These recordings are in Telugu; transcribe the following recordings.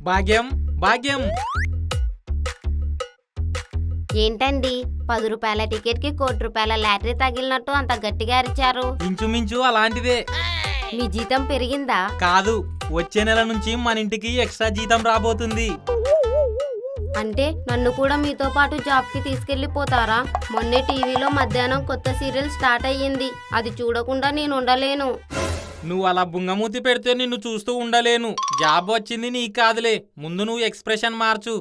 భాగ్యం భాగ్యం. ఏంటండి 10 రూపాయల టికెట్ కి 1 కోటి రూపాయల లాటరీ తగిలినట్టు అంత గట్టిగా అరిచారు? ఇంచుమించు అలాంటిదే. మీ జీతం పెరిగిందా? కాదు, వచ్చే నెల నుంచి మన ఇంటికి ఎక్స్ట్రా జీతం రాబోతుంది. అంటే నన్ను కూడా మీతో పాటు జాబ్ కి తీసుకెళ్లిపోతారా? మొన్నే టీవీలో మధ్యాహ్నం కొత్త సీరియల్ స్టార్ట్ అయ్యింది, అది చూడకుండా నేను ఉండలేను. నువ్వు అలా బుంగమూతి పెడితే నిన్ను చూస్తూ ఉండలేను. జాబ్ వచ్చింది నీకు కాదులే, ముందు నువ్వు ఎక్స్ప్రెషన్ మార్చు.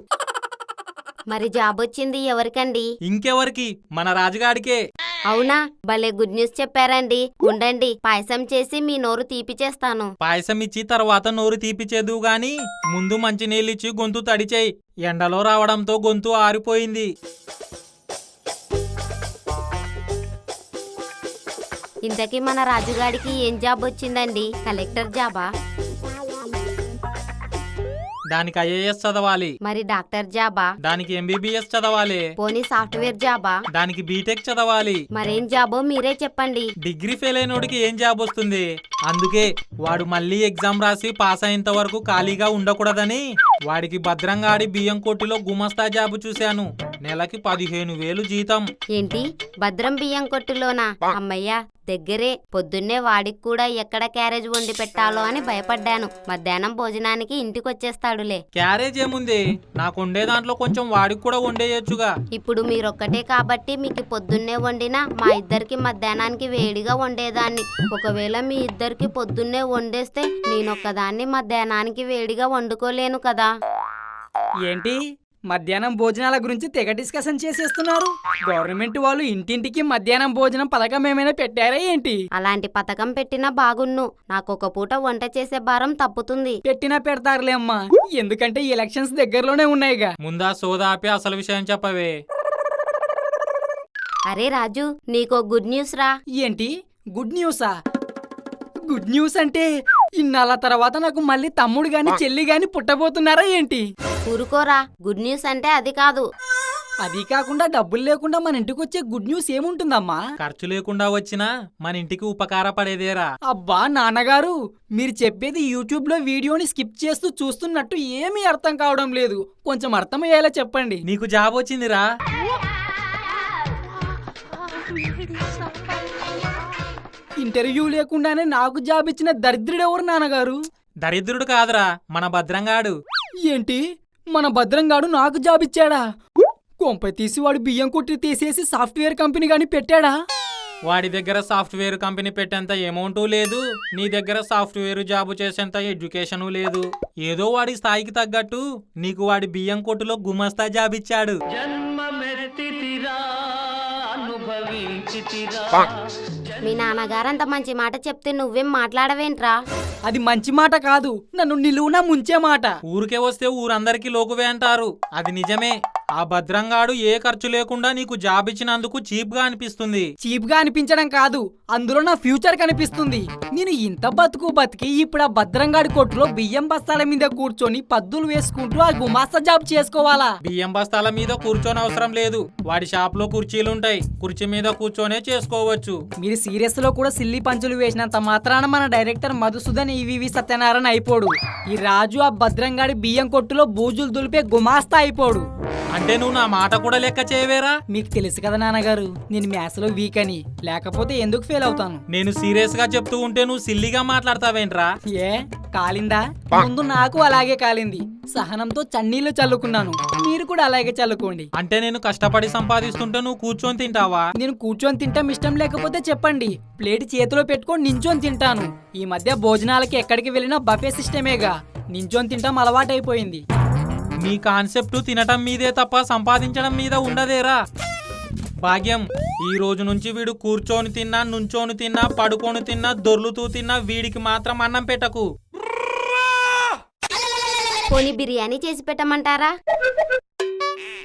మరి జాబ్ వచ్చింది ఎవరికండి? ఇంకెవరికి? మన రాజుగాడికే. అవునా? భలే గుడ్ న్యూస్ చెప్పారండి. ఉండండి, పాయసం చేసి మీ నోరు తీపి చేస్తాను. పాయసం ఇచ్చి తర్వాత నోరు తీపిచేదు గాని ముందు మంచి నీళ్ళిచ్చి గొంతు తడిచేయి. ఎండలో రావడంతో గొంతు ఆరిపోయింది. ఇంతకీ మన రాజుగాడికి ఏం జాబ్ వచ్చిందండి? కలెక్టర్ జాబా? దానికి ఐఏఎస్ చదవాలి. మరి డాక్టర్ జాబా? దానికి ఎంబీబీఎస్ చదవాలి. పోనీ సాఫ్ట్వేర్ జాబా? దానికి బీటెక్ చదవాలి. మరేం జాబో మీరే చెప్పండి. డిగ్రీ ఫెయిల్ అయినోడికి ఏం జాబ్ వస్తుంది? అందుకే వాడు మళ్ళీ ఎగ్జామ్ రాసి పాస్ అయ్యేంత వరకు ఖాళీగా ఉండకూడదని వాడికి భద్రంగాడి బియ్యం కొట్టిలో గుమస్తా జాబు చూశాను. నెలకి 15,000 జీతం. ఏంటి, భద్రం బియ్యం కొట్టులోనా? అమ్మయ్యా, దగ్గరే. పొద్దున్నే వాడికి కూడా ఎక్కడ క్యారేజ్ వండి పెట్టాలో అని భయపడ్డాను. మధ్యాహ్నం భోజనానికి ఇంటికొచ్చేస్తాడులే. క్యారేజ్ ఏముంది, నాకు వండే దాంట్లో కొంచెం వాడికి కూడా వండేయొచ్చుగా. ఇప్పుడు మీరొక్కటే కాబట్టి మీకు పొద్దున్నే వండినా మా ఇద్దరికి మధ్యాహ్నానికి వేడిగా వండేదాన్ని. ఒకవేళ మీ ఇద్దరికి పొద్దున్నే వండేస్తే నేనొక్కదాన్ని మధ్యాహ్నానికి వేడిగా వండుకోలేను కదా. ఏంటి, మధ్యాహ్నం భోజనాల గురించి తెగ డిస్కషన్ చేసేస్తున్నారు? గవర్నమెంట్ వాళ్ళు ఇంటింటికి మధ్యాహ్నం భోజనం పథకం ఏమైనా పెట్టారా ఏంటి? అలాంటి పథకం పెట్టినా బాగున్ను. నాకొక పూట వంట చేసే భారం తప్పుతుంది. పెట్టినా పెడతారులే అమ్మా, ఎందుకంటే ఎలక్షన్స్ దగ్గరలోనే ఉన్నాయిగా. ముందా సోదా ఆపి అసలు విషయం చెప్పవే. అరే రాజు, నీకో గుడ్ న్యూస్ రా. ఏంటి గుడ్ న్యూసా? గుడ్ న్యూస్ అంటే ఇన్నాళ్ళ తర్వాత నాకు మళ్ళీ తమ్ముడు గాని చెల్లి గాని పుట్టబోతున్నారా ఏంటి? ఊరుకోరా, గుడ్ న్యూస్ అంటే అది కాదు. అది కాకుండా డబ్బులు లేకుండా మన ఇంటికి వచ్చే గుడ్ న్యూస్ ఏముంటుందమ్మా? ఖర్చు లేకుండా వచ్చినా మన ఇంటికి ఉపకారపడేదేరా. అబ్బా నాన్నగారు, మీరు చెప్పేది యూట్యూబ్ లో వీడియోని స్కిప్ చేస్తూ చూస్తున్నట్టు ఏమీ అర్థం కావడం లేదు. కొంచెం అర్థమయ్యేలా చెప్పండి. నీకు జాబ్ వచ్చిందిరా. ఇంటర్వ్యూ లేకుండానే నాకు జాబ్ ఇచ్చిన దరిద్రుడెవరు నాన్నగారు? దరిద్రుడు కాదురా, మన భద్రంగాడు. ఏంటి, మన భద్రంగాడు నాకు జాబ్ ఇచ్చాడా? కొంప తీసి వాడు బియ్యం కొట్టి తీసేసి సాఫ్ట్వేర్ కంపెనీ గాని పెట్టాడా? వాడి దగ్గర సాఫ్ట్వేర్ కంపెనీ పెట్టేంత అమౌంట్ లేదు, నీ దగ్గర సాఫ్ట్వేర్ జాబు చేసేంత ఎడ్యుకేషను లేదు. ఏదో వాడి స్థాయికి తగ్గట్టు నీకు వాడి బియ్యం కొట్టులో గుమస్తా జాబ్ ఇచ్చాడు. మీ నాన్నగారంత మంచి మాట చెప్తే నువ్వేం మాట్లాడవేంట్రా? అది మంచి మాట కాదు, నన్ను నిలువునా ముంచే మాట. ఊరికే వస్తే ఊరందరికీ లోకువే అంటారు, అది నిజమే. ఆ భద్రంగాడు ఏ ఖర్చు లేకుండా నీకు జాబ్ ఇచ్చినందుకు చీప్ గా అనిపిస్తుంది. చీప్ గా అనిపించడం కాదు, అందులో నా ఫ్యూచర్ కనిపిస్తుంది. నేను ఇంత బతికి ఇప్పుడు ఆ భద్రంగాడి కొట్టులో బియ్యం బస్తాల మీద కూర్చొని పద్దులు వేసుకుంటూ ఆ గుమాస్తా జాబ్ చేసుకోవాలా? బియ్యం బస్తాల మీద కూర్చొని అవసరం లేదు, వాడి షాప్ లో కుర్చీలుంటాయి, కుర్చీ మీద కూర్చొనే చేసుకోవచ్చు. మీరు సీరియస్ లో కూడా సిల్లీ పంచులు వేసినంత మాత్రాన మన డైరెక్టర్ మధుసూదన్ ఈవీవి సత్యనారాయణ అయిపోడు. ఈ రాజు ఆ భద్రంగాడి బియ్యం కొట్టులో బూజులు దులిపే గుమాస్తా అయిపోడు. అంటే నువ్వు నా మాట కూడా లెక్క చేయవేరా? మీకు తెలుసు కదా నాన్నగారు, నేను మ్యాథ్స్ లో వీక్ అని. లేకపోతే ఎందుకు ఫెయిల్ అవుతాను? నేను సీరియస్ గా చెప్తూ ఉంటే నువ్వు సిల్లిగా మాట్లాడతావేంట్రా? ఏ కాలిందా? ముందు నాకు అలాగే కాలింది. సహనంతో చన్నీళ్లు చల్లుకున్నాను, మీరు కూడా అలాగే చల్లుకోండి. అంటే నేను కష్టపడి సంపాదిస్తుంటే నువ్వు కూర్చొని తింటావా? నేను కూర్చొని తింటాం ఇష్టం లేకపోతే చెప్పండి, ప్లేట్ చేతిలో పెట్టుకొని నించొని తింటాను. ఈ మధ్య భోజనాలకి ఎక్కడికి వెళ్ళినా బఫే సిస్టమేగా, నించొని తింటాం అలవాటైపోయింది. నీ కాన్సెప్ట్ తినటం మీదే తప్ప సంపాదించడం మీద ఉండదేరా. భాగ్యం, ఈ రోజు నుంచి వీడు కూర్చొని తిన్నా, నుంచోని తిన్నా, పడుకొని తిన్నా, దొర్లుతూ తిన్నా, వీడికి మాత్రం అన్నం పెట్టకు. పోనీ బిర్యానీ చేసి పెట్టమంటారా?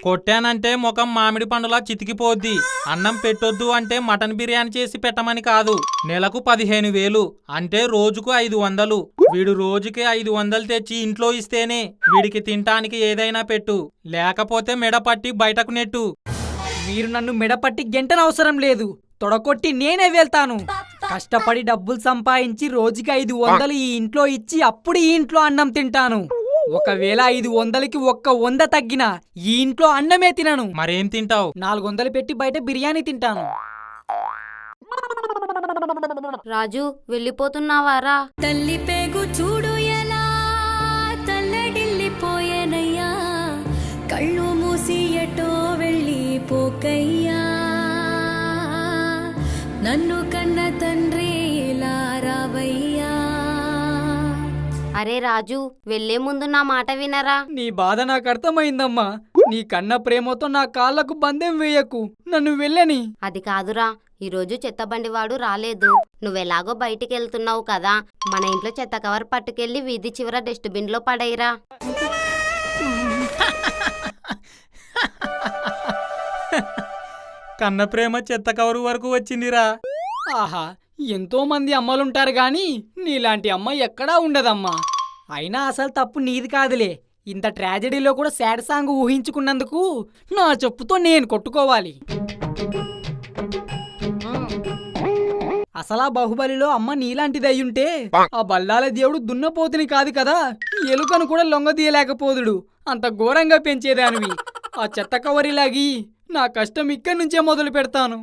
కొట్టానంటే ముఖం మామిడి పండులా చితికిపోద్ది. అన్నం పెట్టొద్దు అంటే మటన్ బిర్యానీ చేసి పెట్టమని కాదు. నెలకు 15,000 అంటే రోజుకు 500. వీడు రోజుకి 500 తెచ్చి ఇంట్లో ఇస్తేనే వీడికి తినటానికి ఏదైనా పెట్టు, లేకపోతే మెడపట్టి బయటకు నెట్టు. మీరు నన్ను మెడపట్టి గెంటనవసరం లేదు, తొడకొట్టి నేనే వెళ్తాను. కష్టపడి డబ్బులు సంపాదించి రోజుకి 500 ఈ ఇంట్లో ఇచ్చి అప్పుడు ఈ ఇంట్లో అన్నం తింటాను. ఒకవేళ 500కి 100 తగ్గినా ఈ ఇంట్లో అన్నమే తినను. మరేం తింటావు? 400 పెట్టి బయట బిర్యానీ తింటాను. రాజు వెళ్ళిపోతున్నావారా? తల్లి పేగు చూడు ఎలా తల్లడిల్లిపోయేనయ్యా, కళ్ళు మూసి ఎటో వెళ్ళిపోకయ్యా, నన్ను కన్న తండ్రి ఇలా రావయ్యా. అరే రాజు, వెళ్లే ముందు నా మాట వినరా? నీ బాధ నాకు అర్థమైందమ్మా. నీ కన్న ప్రేమతో నా కాళ్ళకు బంధం వేయకు, నన్ను వెళ్ళని. అది కాదురా, ఈరోజు చెత్తబండివాడు రాలేదు. నువ్వెలాగో బయటికి వెళ్తున్నావు కదా, మన ఇంట్లో చెత్త కవర్ పట్టుకెళ్లి వీధి చివర డస్ట్బిన్ లో పడేయరా. కన్న ప్రేమ చెత్త కవరు వరకు వచ్చిందిరా. ఆహా, ఎంతో మంది అమ్మలుంటారు గాని నీలాంటి అమ్మ ఎక్కడా ఉండదమ్మా. అయినా అసలు తప్పు నీది కాదులే. ఇంత ట్రాజెడీలో కూడా సాడ్ సాంగ్ ఊహించుకున్నందుకు నా చెప్పుతో నేను కొట్టుకోవాలి. అసలా బాహుబలిలో అమ్మ నీలాంటిది అయ్యుంటే ఆ బల్లాల దేవుడు దున్నపోతుని కాదు కదా, ఎలుకను కూడా లొంగదీయలేకపోదుడు. అంత ఘోరంగా పెంచేదానివి. ఆ చెత్త కవరిలాగి నా కష్టం ఇక్కడి నుంచే మొదలు పెడతాను.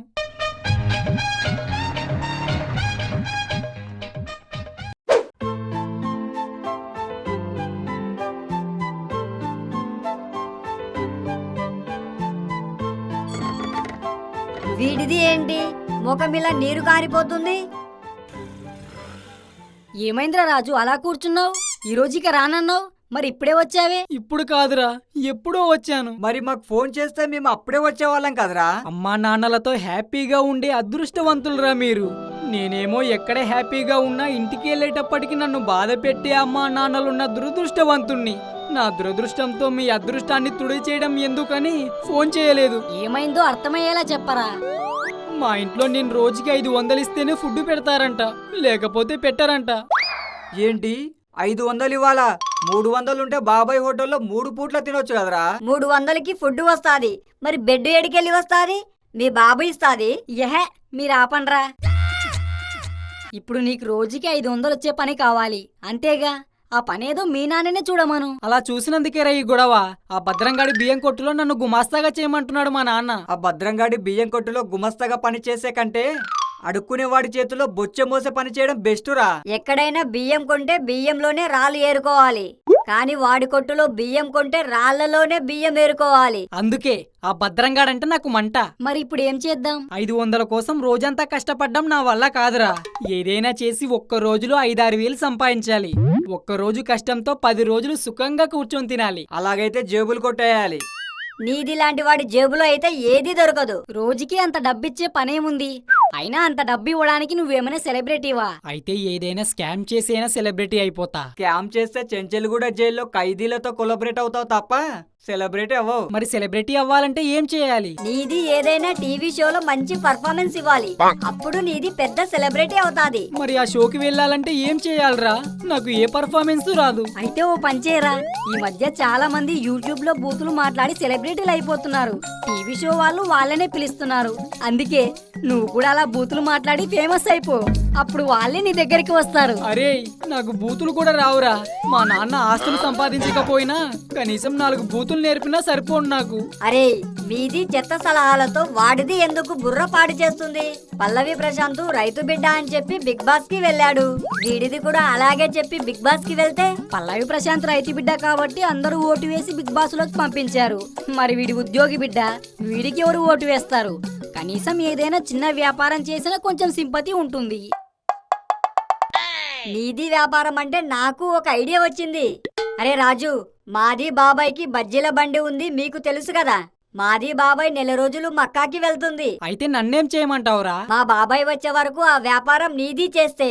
వీడిది ఏంటి ముఖమిలా నీరు కారిపోతుంది? ఏమైందిరా రాజు అలా కూర్చున్నావు? ఈ రోజుకి రానన్నావు, మరి ఇప్పుడే వచ్చావే? ఇప్పుడు కాదురా, ఎప్పుడో వచ్చాను. మరి మాకు ఫోన్ చేస్తే మేము అప్పుడే వచ్చేవాళ్ళం కదరా. అమ్మా నాన్నలతో హ్యాపీగా ఉండే అదృష్టవంతులరా మీరు. నేనేమో ఎక్కడ హ్యాపీగా ఉన్నా ఇంటికి వెళ్ళేటప్పటికి నన్ను బాధ పెట్టే అమ్మా నాన్నలున్న దురదృష్టవంతుణ్ణి. నా దురదృష్టంతో మీ అదృష్టాన్ని తుడిచేయడం ఎందుకని ఫోన్ చేయలేదు. ఏమైందో అర్థమయ్యేలా చెప్పరా. మా ఇంట్లో నేను రోజుకి 500 ఇస్తేనే ఫుడ్ పెడతారంట, లేకపోతే పెట్టారంట. ఏంటి 500 ఇవ్వాలా? 300 ఉంటే బాబాయ్ హోటల్లో 3 పూట్ల తినొచ్చు కదరా. 300కి ఫుడ్ వస్తాది, మరి బెడ్ ఏడికెళ్ళి వస్తాది? మీ బాబు ఇస్తాది. యహే, మీరు ఆపండ్రా. ఇప్పుడు నీకు రోజుకి 500 వచ్చే పని కావాలి అంతేగా? ఆ పనేదో మీ నాన్ననే చూడమను. అలా చూసినందుకేరా ఈ గొడవ. ఆ భద్రంగాడి బియ్యం కొట్టులో నన్ను గుమాస్తాగా చేయమంటున్నాడు మా నాన్న. ఆ భద్రంగాడి బియ్యం కొట్టులో గుమస్తగా పని చేసే కంటే అడుక్కునేవాడి చేతిలో బొచ్చె మోసే పని చేయడం బెస్టురా. ఎక్కడైనా బియ్యం కొంటే బియ్యంలోనే రాళ్ళు ఏరుకోవాలి, కానీ వాడి కొట్టులో బియ్యం కొంటే రాళ్లలోనే బియ్యం ఏరుకోవాలి. అందుకే ఆ భద్రంగాడంటే నాకు మంట. మరి ఇప్పుడు ఏం చేద్దాం? 500 కోసం రోజంతా కష్టపడ్డం నా వల్ల కాదురా. ఏదైనా చేసి ఒక్క రోజులో 5-6 వేలు సంపాదించాలి. ఒక్క రోజు కష్టంతో 10 రోజులు సుఖంగా కూర్చొని తినాలి. అలాగైతే జేబులు కొట్టేయాలి. నీది లాంటి వాడి జేబులో అయితే ఏదీ దొరకదు. రోజుకి అంత డబ్బిచ్చే పనేముంది? అయినా అంత డబ్బు ఇవ్వడానికి నువ్వేమైనా సెలబ్రిటీవా? అయితే ఏదైనా స్కామ్ చేసైనా సెలబ్రిటీ అయిపోతా. స్కామ్ చేస్తే చెంచెలుగూడ జైల్లో ఖైదీలతో కొలబరేట్ అవుతావు తప్ప సెలబ్రిటీ అవ్వవు. మరి సెలబ్రిటీ అవ్వాలంటే ఏం చేయాలి? నీది ఏదైనా టీవీ షోలో మంచి పర్ఫార్మెన్స్ ఇవ్వాలి, అప్పుడు నీది పెద్ద సెలబ్రిటీ అవుతాది. మరి ఆ షోకి వెళ్ళాలంటే ఏం చేయాలరా? నాకు ఏ పర్ఫార్మెన్స్ రాదు. అయితే ఓ పంచేరా, ఈ మధ్య చాలా మంది యూట్యూబ్ లో బూతులు మాట్లాడి సెలబ్రిటీలు అయిపోతున్నారు. టీవీ షో వాళ్ళు వాళ్ళనే పిలుస్తున్నారు. అందుకే నువ్వు కూడా అలా బూతులు మాట్లాడి ఫేమస్ అయిపో, అప్పుడు వాళ్ళే నీ దగ్గరికి వస్తారు. అరే, నాకు బూతులు కూడా రావురా. మా నాన్న ఆస్తులు సంపాదించకపోయినా కనీసం 4 బూతులు నేర్పినా సరిపోను నాకు. అరే, మీది చెత్త సలహాలతో వాడిది ఎందుకు బుర్ర పాడు చేస్తుంది? పల్లవి ప్రశాంత్ రైతు బిడ్డ అని చెప్పి బిగ్ బాస్ కి వెళ్ళాడు. వీడిది కూడా అలాగే చెప్పి బిగ్ బాస్ కి వెళ్తే పల్లవి ప్రశాంత్ రైతు బిడ్డ కాబట్టి అందరూ ఓటు వేసి బిగ్ బాస్ లోకి పంపించారు. మరి వీడి ఉద్యోగి బిడ్డ, వీడికి ఎవరు ఓటు వేస్తారు? కనీసం ఏదైనా చిన్న వ్యాపారం చేసినా కొంచెం సింపతి ఉంటుంది. నీది వ్యాపారం అంటే నాకు ఒక ఐడియా వచ్చింది. అరే రాజు, మాది బాబాయ్కి బజ్జీల బండి ఉంది, మీకు తెలుసు కదా. మాది బాబాయ్ నెల రోజులు మక్కాకి వెళ్తుంది. అయితే నన్నేం చేయమంటావురా? మా బాబాయ్ వచ్చే వరకు ఆ వ్యాపారం నీది చేస్తే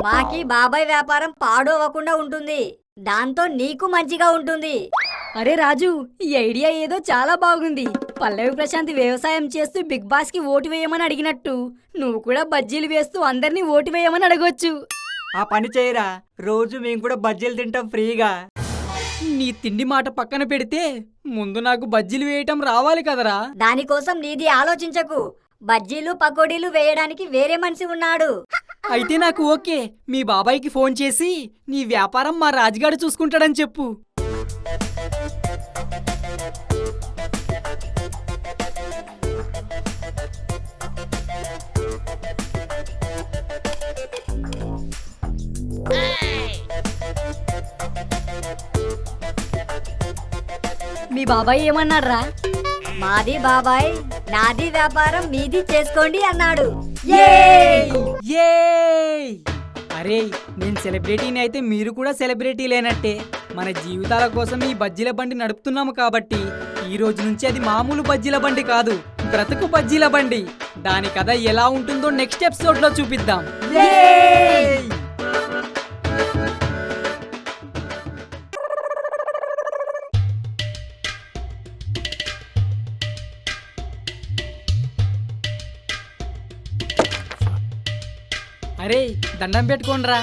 మాకి బాబాయ్ వ్యాపారం పాడు అవ్వకుండా ఉంటుంది. దాంతో నీకు మంచిగా ఉంటుంది. అరే రాజు, ఈ ఐడియా ఏదో చాలా బాగుంది. పల్లవి ప్రశాంత్ వ్యవసాయం చేస్తూ బిగ్ బాస్ కి ఓటు వేయమని అడిగినట్టు నువ్వు కూడా బజ్జీలు వేస్తూ అందరినీ ఓటు వేయమని అడగొచ్చు. ఆ పని చేయరా, రోజు మేము కూడా బజ్జీలు తింటాం ఫ్రీగా. నీ తిండి మాట పక్కన పెడితే ముందు నాకు బజ్జీలు వేయటం రావాలి కదరా. దానికోసం నీది ఆలోచించకు. బజ్జీలు పకోడీలు వేయడానికి వేరే మనిషి ఉన్నాడు. అయితే నాకు ఓకే. మీ బాబాయ్కి ఫోన్ చేసి నీ వ్యాపారం మా రాజుగాడు చూసుకుంటాడని చెప్పు. మీ బాబాయ్ ఏమన్నాడ్రా? మాది బాబాయ్, నాది వ్యాపారం, మీది చేసుకోండి అన్నాడు. అరే నేను సెలబ్రిటీని అయితే మీరు కూడా సెలబ్రిటీ లేనట్టే. మన జీవితాల కోసం ఈ బజ్జీల బండి నడుపుతున్నాము కాబట్టి ఈ రోజు నుంచి అది మామూలు బజ్జీల బండి కాదు, బ్రతుకు బజ్జీల బండి. దాని కథ ఎలా ఉంటుందో నెక్స్ట్ ఎపిసోడ్ లో చూపిద్దాం. అరే దండం పెట్టుకోండ్రా.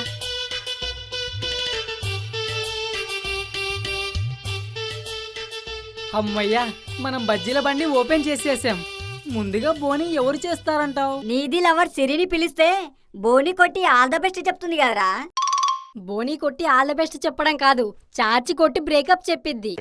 అమ్మయ్యా, మనం బజ్జీల బండి ఓపెన్ చేసేసాం. ముందుగా బోని ఎవరు చేస్తారంటావు? నీది లవర్ సిరిని పిలిస్తే బోని కొట్టి ఆల్ ద బెస్ట్ చెప్తుంది కదరా. బోని కొట్టి ఆల్ ద బెస్ట్ చెప్పడం కాదు, చాచి కొట్టి బ్రేకప్ చెప్పిద్ది.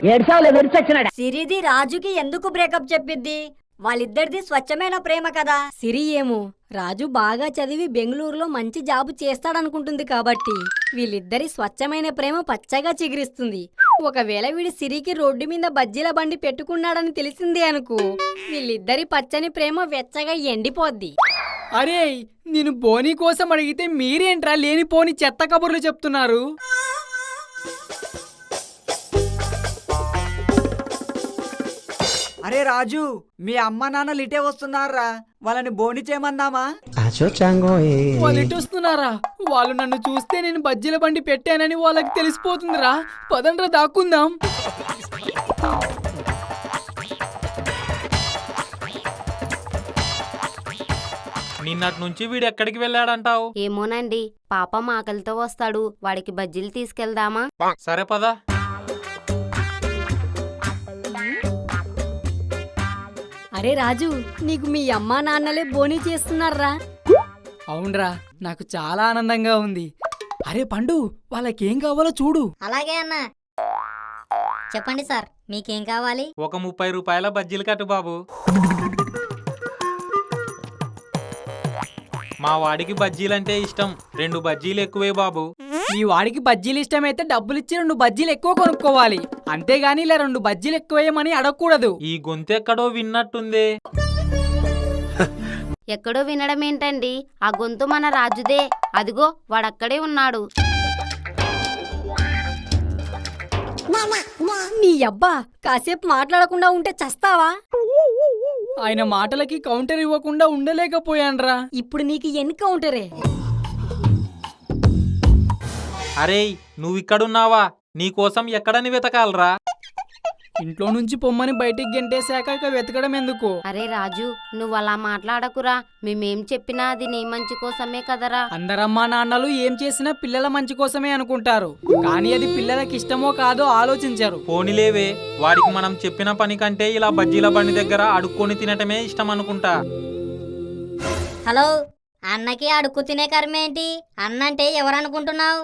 సిరిది రాజుకి ఎందుకు బ్రేకప్ చెప్పిద్ది? వాళ్ళిద్దరిది స్వచ్ఛమైన ప్రేమ కదా. సిరి ఏమో రాజు బాగా చదివి బెంగళూరులో మంచి జాబు చేస్తాడనుకుంటుంది కాబట్టి వీళ్ళిద్దరి స్వచ్ఛమైన ప్రేమ పచ్చగా చిగురిస్తుంది. ఒకవేళ వీడి సిరికి రోడ్డు మీద బజ్జీల బండి పెట్టుకున్నాడని తెలిసింది అనుకో, వీళ్ళిద్దరి పచ్చని ప్రేమ వెచ్చగా ఎండిపోద్ది. అరే నేను బోని కోసం అడిగితే మీరేంట్రా లేనిపోని చెత్త కబుర్లు చెప్తున్నారు? అరే రాజు, మీ అమ్మ నాన్నలు ఇటే వస్తున్నారా? వాళ్ళని బోని చేయమందామా? వాళ్ళు ఇటు వస్తున్నారా? వాళ్ళు నన్ను చూస్తే నేను బజ్జీల బండి పెట్టానని వాళ్ళకి తెలిసిపోతుందిరా. పదండ్రా దాక్కుందాం. నిన్నటి నుంచి వీడు ఎక్కడికి వెళ్ళాడంటావు? ఏమోనండి, పాపం ఆకలితో వస్తాడు, వాడికి బజ్జీలు తీసుకెళ్దామా? సరే పదా. అరే రాజు, నీకు మీ అమ్మా నాన్నలే బోని చేస్తున్నారా? అవునరా, నాకు చాలా ఆనందంగా ఉంది. అరే పండు, వాళ్ళకేం కావాలో చూడు. అలాగే అన్న. చెప్పండి సార్, మీకేం కావాలి? ఒక 30 రూపాయల బజ్జీలు కట్టు బాబు. మా వాడికి బజ్జీలంటే ఇష్టం, 2 బజ్జీలు ఎక్కువే బాబు. మీ వాడికి బజ్జీలు ఇష్టమైతే డబ్బులిచ్చి 2 బజ్జీలు ఎక్కువ కొనుక్కోవాలి, అంతేగాని ఇలా 2 బజ్జీలు ఎక్కువేయమని అడగకూడదు. ఈ గొంతెక్కడో విన్నట్టుందే. ఎక్కడో వినడం ఏంటండి, ఆ గొంతు మన రాజుదే. అదిగో వాడక్కడే ఉన్నాడు. నీ అబ్బా, కాసేపు మాట్లాడకుండా ఉంటే చస్తావా? ఆయన మాటలకి కౌంటర్ ఇవ్వకుండా ఉండలేకపోయాన్రా. ఇప్పుడు నీకు ఎన్ని కౌంటరే? అరేయ్, నువ్విక్కడున్నావా? నీకోసం ఎక్కడని వెతకాలరా? ఇంట్లో నుంచి పొమ్మని బయటికి గెంటేశాక ఇక వెతకడం ఎందుకు? అరే రాజు, నువ్వు అలా మాట్లాడకురా. మేమేం చెప్పినా అది నీ మంచి కోసమే కదరా. అందరమ్మా నాన్నలు ఏం చేసినా పిల్లల మంచి కోసమే అనుకుంటారు, కానీ అది పిల్లలకి ఇష్టమో కాదో ఆలోచించరు. పోనీలేవే, వాడికి మనం చెప్పిన పని కంటే ఇలా బజ్జీల బండి దగ్గర అడుక్కొని తినటమే ఇష్టం అనుకుంటా. హలో, అన్నకి అడుక్కు తినే కర్మేంటి? అన్నంటే ఎవరనుకుంటున్నావు?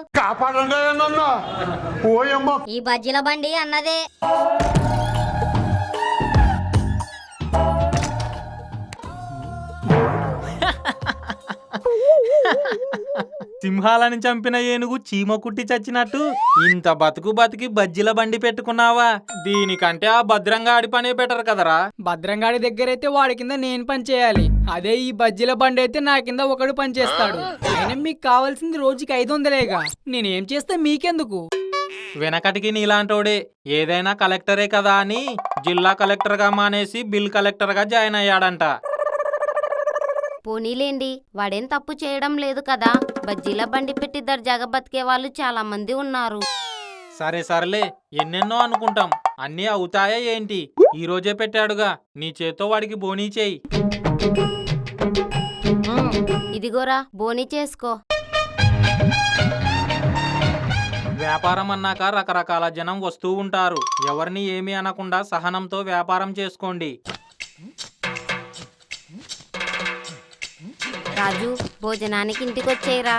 ఈ బజ్జీల బండి అన్నదే. సింహాలని చంపిన ఏనుగు చీమ కుట్టి చచ్చినట్టు ఇంత బతుకు బతికి బజ్జీల బండి పెట్టుకున్నావా? దీనికంటే ఆ భద్రంగాడి పనే బెటర్ కదరా. భద్రంగాడి దగ్గరైతే వాడి కింద నేను పని చేయాలి, అదే ఈ బజ్జీల బండి అయితే నా కింద ఒకడు పని చేస్తాడు. అయినా మీకు కావాల్సింది రోజుకి 500లేగా, నేనేం చేస్తే మీకెందుకు? వెనకటికి నీలాంటోడే ఏదైనా కలెక్టరే కదా అని జిల్లా కలెక్టర్గా మానేసి బిల్ కలెక్టర్గా జాయిన్ అయ్యాడంట. పోనీలేండి, వాడేం తప్పు చేయడం లేదు కదా. బజ్జీల బండి పెట్టి దర్జాగా బతికే వాళ్ళు చాలా మంది ఉన్నారు. సరే సర్లే, ఎన్నెన్నో అనుకుంటాం, అన్నీ అవుతాయా ఏంటి? ఈ రోజే పెట్టాడుగా, నీ చేత్తో వాడికి బోనీ చేయి. ఇదిగోరా, బోనీ చేసుకో. వ్యాపారం అన్నాక రకరకాల జనం వస్తూ ఉంటారు. ఎవరిని ఏమీ అనకుండా సహనంతో వ్యాపారం చేసుకోండి. రాజు, భోజనానికి ఇంటికొచ్చేయరా.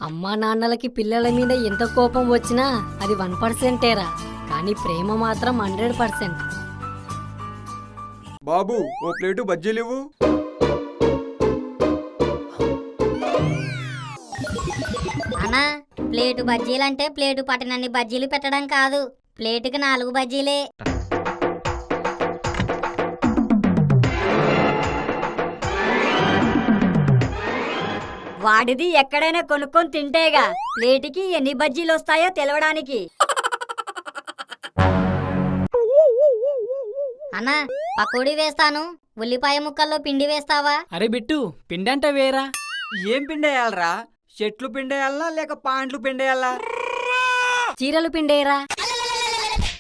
అమ్మా నాన్నలకి పిల్లల మీద ఎంత కోపం వచ్చినా అది 1%రా, కానీ ప్రేమ మాత్రం 100%. బాబు, ఓ ప్లేటు బజ్జీలు ఇవ్వు. అన్నా ప్లేటు బజ్జీలంటే ప్లేటు పట్టినన్ని బజ్జీలు పెట్టడం కాదు, ప్లేటుకి 4 బజ్జీలే. వాడిది ఎక్కడైనా కొనుక్కొని తింటేగా ప్లేటికి ఎన్ని బజ్జీలు వస్తాయో తెలవడానికి. అన్నా పకోడీ వేస్తాను, ఉల్లిపాయ ముక్కల్లో పిండి వేస్తావా? అరే బిట్టు పిండంట వేరా. ఏం పిండేయాలరా? చెట్లు పిండేయాలనా లేక పాండ్లు పిండేయాలా? చీరలు పిండేరా.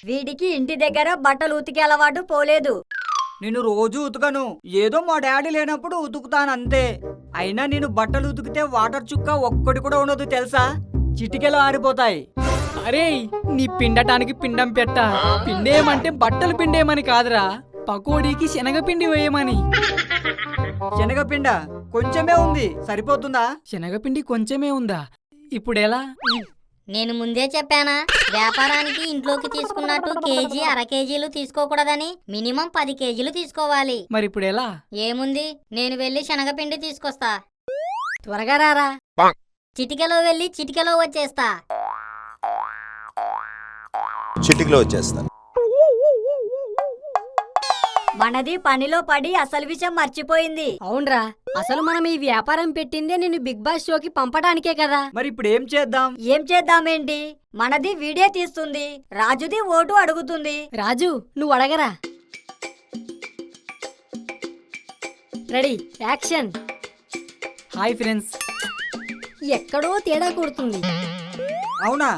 వీడికి ఇంటి దగ్గర బట్టలు ఉతికే అలవాటు పోలేదు. నేను రోజు ఉతకను, ఏదో మా డాడీ లేనప్పుడు ఉతుకుతాను అంతే. అయినా నేను బట్టలు ఉతికితే వాటర్ చుక్క ఒక్కటి కూడా ఉండదు తెలుసా, చిటికెలో ఆరిపోతాయి. అరే నీ పిండటానికి పిండం పెట్ట. పిండేయమంటే బట్టలు పిండేయమని కాదురా, పకోడీకి శనగపిండి వేయమని. శనగపిండ కొంచెమే ఉంది, సరిపోతుందా? శనగపిండి కొంచెమే ఉందా? ఇప్పుడెలా? నేను ముందే చెప్పానా, వ్యాపారానికి ఇంట్లోకి తీసుకున్నట్టు కేజీ 1/2 కేజీలు తీసుకోకూడదని, మినిమం 10 కేజీలు తీసుకోవాలి. మరి ఇప్పుడెలా? ఏముంది, నేను వెళ్ళి శనగపిండి తీసుకొస్తా. త్వరగా రారా. చిటికెలో వెళ్ళి చిటికెలో వచ్చేస్తా. చిటికలో వచ్చేస్తాను. మనది పనిలో పడి అసలు విషయం మర్చిపోయింది. అవునరా, అసలు మనం ఈ వ్యాపారం పెట్టిందే నిన్ను బిగ్ బాస్ షోకి పంపడానికే కదా. మరి ఇప్పుడు ఏం చేద్దాం? ఏం చేద్దామేంటి, మనది వీడియో తీస్తుంది, రాజుది ఓటు అడుగుతుంది. రాజు నువ్వు అడగరా. Ready, action. Hi friends. ఎక్కడో తేడా కొడుతుంది. అవునా?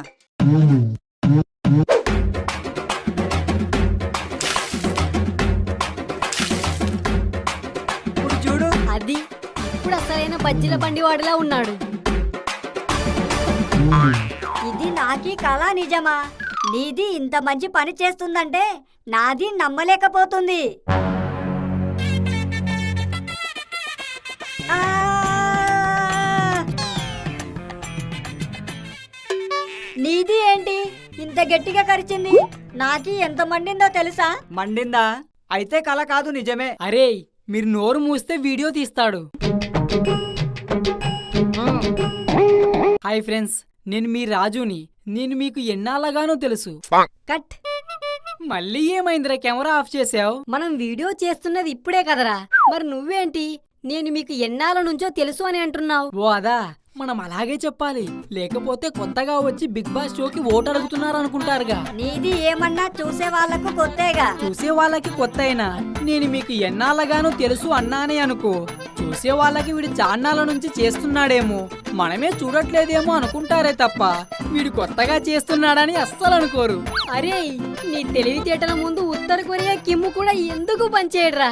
ఇప్పుడు చూడు. అది ఇప్పుడు అసలైన బజ్జీల బండివాడిలా ఉన్నాడు. ఇది నాకీ కళ నిజమా? నీది ఇంత మంచి పని చేస్తుందంటే నాది నమ్మలేకపోతుంది. ఆ! నీది ఏంటి ఇంత గట్టిగా కరిచింది? నాకి ఎంత మండిందో తెలుసా? మండిందా? అయితే కళ కాదు, నిజమే. అరే మీరు నోరు మూస్తే వీడియో తీస్తాడు. హాయ్ ఫ్రెండ్స్, నేను మీ రాజుని. నేను మీకు ఎన్నాళ్ళగానో తెలుసు. కట్. మళ్ళీ ఏమైందిరా, కెమెరా ఆఫ్ చేసావు? మనం వీడియో చేస్తున్నది ఇప్పుడే కదరా, మరి నువ్వేంటి నేను మీకు ఎన్నాళ్ళ నుంచో తెలుసు అని అంటున్నావు? ఓ అదా, మనం అలాగే చెప్పాలి, లేకపోతే కొత్తగా వచ్చి బిగ్ బాస్ షోకి ఓటు అడుగుతున్నారు అనుకుంటారుగా. నీది ఏమన్నా చూసే వాళ్లకు కొత్తేగా. చూసే వాళ్ళకి కొత్త అయినా నేను మీకు ఎన్నాళ్ళగానో తెలుసు అన్నానే అనుకో. చూసే వాళ్ళకి వీడు చాన్నాళ్ళ నుంచి చేస్తున్నాడేమో, మనమే చూడట్లేదేమో అనుకుంటారే తప్ప వీడు కొత్తగా చేస్తున్నాడని అస్సలు అనుకోరు. అరే నీ తెలివితేటల ముందు ఉత్తర కొరియా కిమ్ము కూడా ఎందుకు పనిచేయడ్రా.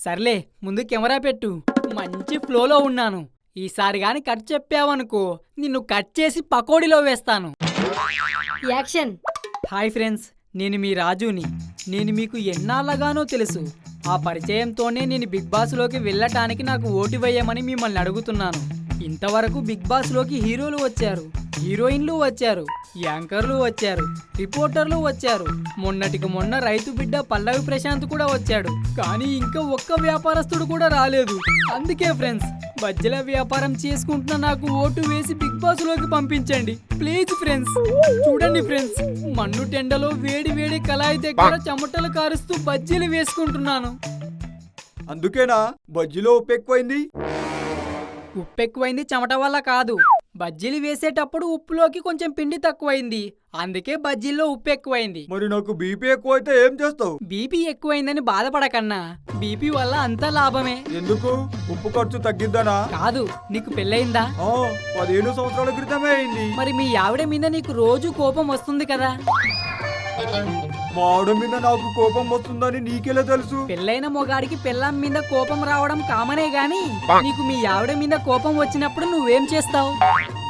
సర్లే ముందు కెమెరా పెట్టు. మంచి ఫ్లోలో ఉన్నాను. ఈసారి గాని కట్ చెప్పావనుకో నిన్ను కట్ చేసి పకోడీలో వేస్తాను. యాక్షన్. హాయ్ ఫ్రెండ్స్, నేను మీ రాజుని. నేను మీకు ఎన్నాళ్ళగానో తెలుసు. ఆ పరిచయంతోనే నేను బిగ్ బాస్లోకి వెళ్ళటానికి నాకు ఓటు వేయమని మిమ్మల్ని అడుగుతున్నాను. ఇంతవరకు బిగ్ బాస్లోకి హీరోలు వచ్చారు, హీరోయిన్లు వచ్చారు, యాంకర్లు వచ్చారు, రిపోర్టర్లు వచ్చారు, మొన్నటికి మొన్న రైతు బిడ్డ పల్లవి ప్రశాంత్ కూడా వచ్చాడు. కానీ ఇంకా ఒక్క వ్యాపారస్తుడు కూడా రాలేదు. అందుకే ఫ్రెండ్స్, బజ్జీల వ్యాపారం చేసుకుంటున్న నాకు ఓటు వేసి బిగ్ బాస్ లోకి పంపించండి ప్లీజ్ ఫ్రెండ్స్. చూడండి ఫ్రెండ్స్, మన్ను టెండలో వేడి వేడి కళాయి దగ్గర చెమటలు కారుస్తూ బజ్జీలు వేసుకుంటున్నాను. అందుకేనా బజ్జీలో ఉప్పు ఎక్కువైంది? ఉప్పు ఎక్కువైంది చెమట వల్ల కాదు, బజ్జీలు వేసేటప్పుడు ఉప్పులోకి కొంచెం పిండి తక్కువైంది, అందుకే బజ్జీల్లో ఉప్పు ఎక్కువైంది. మరి నాకు బీపీ ఎక్కువైతే ఏం చేస్తావు? బీపీ ఎక్కువైందని బాధపడకన్నా, బీపీ వల్ల అంతా లాభమే. ఎందుకు? ఉప్పు ఖర్చు తగ్గిద్దనా? కాదు, నీకు పెళ్ళయిందా? 15 సంవత్సరాల క్రితమే అయింది. మరి మీ ఆవిడ మీద నీకు రోజు కోపం వస్తుంది కదా. మా ఆవిడ మీద నాకు కోపం వస్తుందని నీకెలా తెలుసు? పెళ్ళైన మొగాడికి పెళ్ళాం మీద కోపం రావడం కామనే గాని, నీకు మీ ఆవిడ మీద కోపం వచ్చినప్పుడు నువ్వేం చేస్తావు?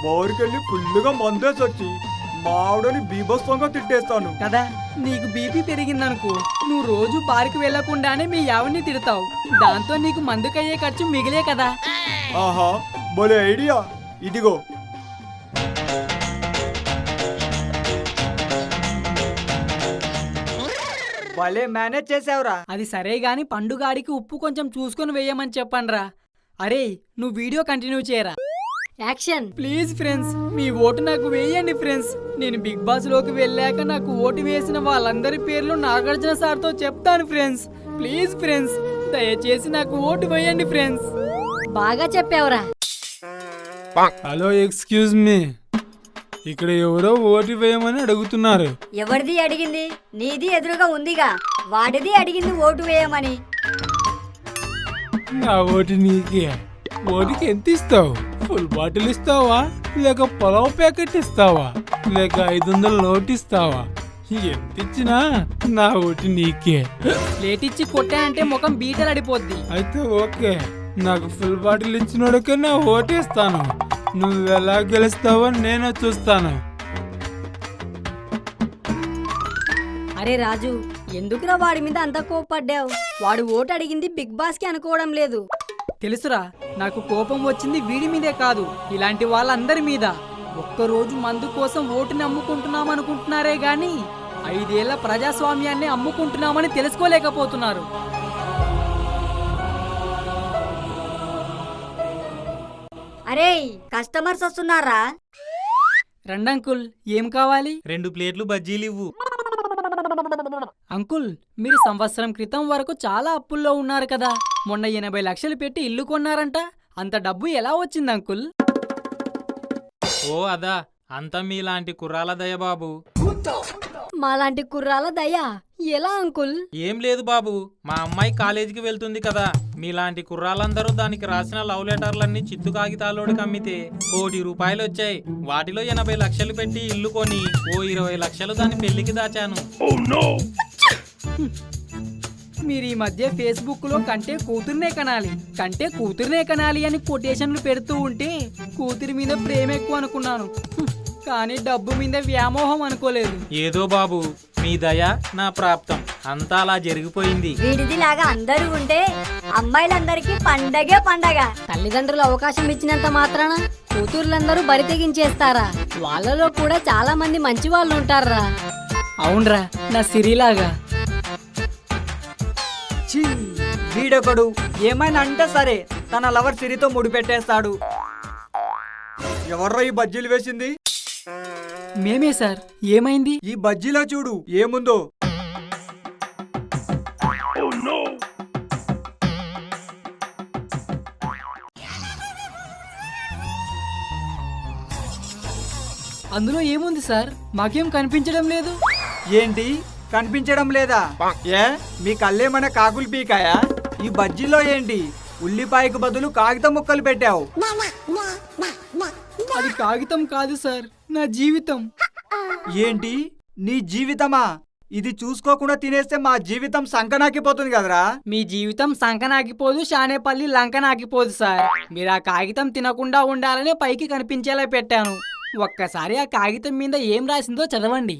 బారుకెళ్ళి ఫుల్లుగా మందేసొచ్చి మా ఆవిడని బీభత్సంగా తిట్టేస్తాను కదా. నీకు బీపీ పెరిగిందనుకో, నువ్వు రోజు బారికి వెళ్లకుండానే మీ ఆవిడ్ని తిడతావు. దాంతో నీకు మందుకయ్యే ఖర్చు మిగిలే కదా. ఆహా, భలే ఐడియా. ఇదిగో భలే మేనేజ్ చేసావురా. అది సరే గాని పండుగాడికి ఉప్పు కొంచెం చూసుకొని వేయమని చెప్పండ్రా. అరే నువ్వు వీడియో కంటిన్యూ చేయరా. Action. Please friends, me vote నాకు వేయండి ఫ్రెండ్స్. నేను బిగ్ బాస్ లోకి వెళ్ళాక నాకు ఓటు వేసిన వాళ్ళందరి పేర్లు నాగార్జున సార్తో చెప్తాను ఫ్రెండ్స్. ప్లీజ్ ఫ్రెండ్స్, దయచేసి నాకు ఓటు వేయండి ఫ్రెండ్స్. బాగా చెప్పావురా. హలో, ఎక్స్క్యూజ్ మీ, ఇక్కడ ఎవరో ఓటు వేయమని అడుగుతున్నారు. ఎవరిది అడిగింది? నీది ఎదురుగా ఉందిగా, వాడిది అడిగింది ఓటు వేయమని. నా ఓటు నీకే. ఓటుకి ఎంత ఇస్తావు? ఫుల్ బాటిల్ ఇస్తావా, లేక పొలం ప్యాకెట్ ఇస్తావా, లేక 500 నోట్ ఇస్తావా? ఎంత ఇచ్చినా నా ఓటు నీకే. ప్లేట్ ఇచ్చి కొట్టానంటే ముఖం బీటలడిపోద్ది. అయితే ఓకే, నాకు ఫుల్ బాటిల్ ఇచ్చినోడికే నా ఓటు ఇస్తాను. నువ్వు ఎలా గెలుస్తావో నేను చూస్తాను. అరే రాజు, ఎందుకురా వాడి మీద అంత కోపడ్డావు? వాడు ఓటు అడిగింది బిగ్ బాస్ కి అనుకోవడం లేదు. తెలుసురా, నాకు కోపం వచ్చింది వీడి మీదే కాదు, ఇలాంటి వాళ్ళందరి మీద. ఒక్కరోజు మందు కోసం ఓటుని అమ్ముకుంటున్నామనుకుంటున్నారే గాని 5 ఏళ్ల ప్రజాస్వామ్యాన్ని అమ్ముకుంటున్నామని తెలుసుకోలేకపోతున్నారు. అరే, కస్టమర్స్ వస్తున్నారా? రండంకుల్, ఏం కావాలి? 2 ప్లేట్లు బజ్జీలు ఇవ్వు. అంకుల్, మీరు సంవత్సరం క్రితం వరకు చాలా అప్పుల్లో ఉన్నారు కదా. మొన్న 80 లక్షలు పెట్టి ఇల్లు కొన్నారంట. అంత డబ్బు ఎలా వచ్చింది అంకుల్? ఓ అదా, అంతా మీలాంటి కుర్రాల దయ బాబు. మాలాంటి కుర్రాల దయా? ఎలా అంకుల్? ఏం లేదు బాబు, మా అమ్మాయి కాలేజీకి వెళ్తుంది కదా, మీలాంటి కుర్రాళ్ళందరూ దానికి రాసిన లవ్ లెటర్లన్నీ చిత్తు కాగితాలోడికి అమ్మితే 1 కోటి రూపాయలు వచ్చాయి. వాటిలో 80 లక్షలు పెట్టి ఇల్లు కొని ఓ 20 లక్షలు దాని పెళ్లికి దాచాను. మీరు ఈ మధ్య ఫేస్బుక్ లో కంటే కూతుర్నే కనాలి అని కొటేషన్లు పెడుతూ ఉంటే కూతురి మీద ప్రేమ ఎక్కువ అనుకున్నాను. కానీ డబ్బు మీద వ్యామోహం అనుకోలేదు. ఏదో బాబు, మీ దయ నా ప్రాప్తం, అంతా అలా జరిగిపోయింది. వీడిది లాగా అందరూ ఉంటే అమ్మాయిలందరికీ పండగే పండగ. తల్లిదండ్రులు అవకాశం ఇచ్చినంత మాత్రాన కూతుర్లందరూ బరి తెగించేస్తారా? వాళ్ళలో కూడా చాలా మంది మంచి వాళ్ళు ఉంటారా. అవునరా, నా సిరిలాగా. ఛీ, వీడొకడు ఏమైనా అంటే సరే తన లవర్ సిరితో ముడిపెట్టేస్తాడు. ఎవర్రా ఈ బజ్జీలు వేసింది? మేమే సార్. ఏమైంది? ఈ బజ్జీలో చూడు ఏముందో. అందులో ఏముంది సార్? మాకేం కనిపించడం లేదు. ఏంటి కనిపించడం లేదా? ఏ, మీ కళ్ళేమైనా కాకులు పీకాయా? ఈ బజ్జీలో ఏంటి ఉల్లిపాయకు బదులు కాగితం ముక్కలు పెట్టావు? అది కాగితం కాదు సార్, నా జీవితం. ఏంటి నీ జీవితమా? ఇది చూసుకోకుండా తినేస్తే మా జీవితం సంకనాకిపోతుంది కదరా. మీ జీవితం సంకనాగిపోదు, షానేపల్లి లంకనాగిపోదు సార్. మీరు ఆ కాగితం తినకుండా ఉండాలనే పైకి కనిపించేలా పెట్టాను. ఒక్కసారి ఆ కాగితం మీద ఏం రాసిందో చదవండి.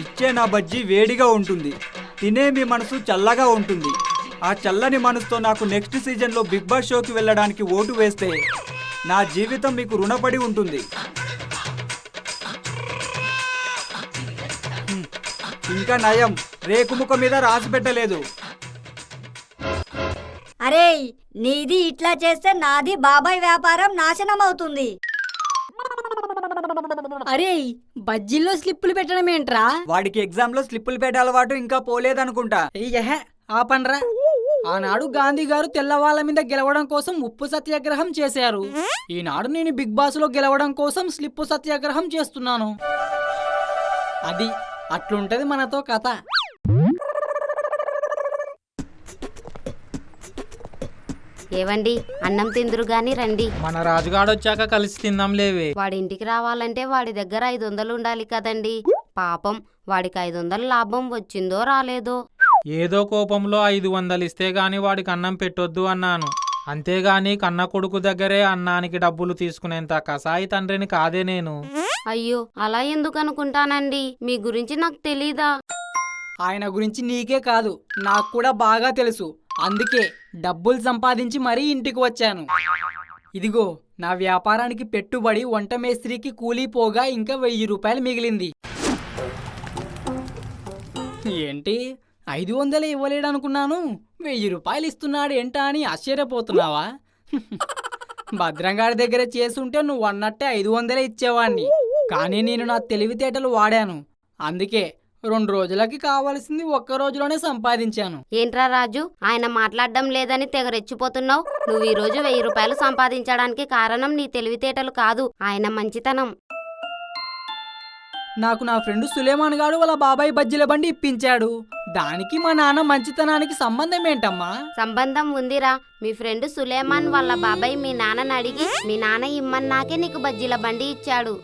ఇచ్చే నా బజ్జీ వేడిగా ఉంటుంది, తినే మీ మనసు చల్లగా ఉంటుంది. ఆ చల్లని మనసుతో నాకు నెక్స్ట్ సీజన్లో బిగ్ బాస్ షోకి వెళ్ళడానికి ఓటు వేస్తే నా జీవితం మీకు రుణపడి ఉంటుంది. ఇంకా నయం, రేకుముఖ మీద రాసి పెట్టలేదు. అరే, నీది ఇట్లా చేస్తే నాది బాబాయ్ వ్యాపారం నాశనం అవుతుంది. అరే, బజ్జీల్లో స్లిప్పులు పెట్టడం ఏంట్రా? వాడికి ఎగ్జామ్ లో స్లిప్పులు పెట్టే అలవాటు ఇంకా పోలేదనుకుంటా. ఆపండ్రా. ఆనాడు గాంధీ గారు తెల్లవాళ్ళ మీద గెలవడం కోసం ఉప్పు సత్యాగ్రహం చేశారు. ఈనాడు నేను బిగ్ బాస్ లో గెలవడం కోసం స్లిప్పు సత్యాగ్రహం చేస్తున్నాను. అది అట్లుంటది మనతో కథ. ఏవండి, అన్నం తిందురు గాని రండి. మన రాజుగాడు వచ్చాక కలిసి తిందాం లేవే. వాడి ఇంటికి రావాలంటే వాడి దగ్గర 500 ఉండాలి కదండి. పాపం, వాడికి 500 లాభం వచ్చిందో రాలేదో. ఏదో కోపంలో 500 ఇస్తే గాని వాడికి అన్నం పెట్టొద్దు అన్నాను. అంతేగాని కన్న కొడుకు దగ్గరే అన్నానికి డబ్బులు తీసుకునేంత కసాయి తండ్రిని కాదే నేను. అయ్యో, అలా ఎందుకు అనుకుంటానండి? మీ గురించి నాకు తెలీదా? ఆయన గురించి నీకే కాదు, నాకు కూడా బాగా తెలుసు. అందుకే డబ్బులు సంపాదించి మరీ ఇంటికి వచ్చాను. ఇదిగో నా వ్యాపారానికి పెట్టుబడి వంట మేస్త్రికి కూలీ పోగా ఇంకా 1000 రూపాయలు మిగిలింది. ఏంటి 500 ఇవ్వలేడనుకున్నాను, 1000 రూపాయలు ఇస్తున్నాడు ఏంటా అని ఆశ్చర్యపోతున్నావా? భద్రంగాడి దగ్గర చేసుంటే నువ్వు అన్నట్టే 500 ఇచ్చేవాణ్ణి. కానీ నేను నా తెలివితేటలు వాడాను. అందుకే 2 రోజులకి కావాల్సింది 1 రోజులోనే సంపాదించాను. ఏంట్రా రాజు, ఆయన మాట్లాడడం లేదని తెగ రెచ్చిపోతున్నావు? నువ్వు ఈ రోజు 1000 రూపాయలు సంపాదించడానికి కారణం నీ తెలివితేటలు కాదు, ఆయన మంచితనం. నాకు నా ఫ్రెండ్ సులేమాన్ గాడు వాళ్ళ బాబాయ్ బజ్జీల బండి ఇప్పించాడు. దానికి మా నాన్న మంచితనానికి సంబంధం ఏంటమ్మా? సంబంధం ఉందిరా. మీ ఫ్రెండ్ సులేమాన్ వాళ్ళ బాబాయ్ మీ నాన్నని అడిగి మీ నాన్న ఇమ్మన్నాకే నీకు బజ్జీల బండి ఇచ్చాడు.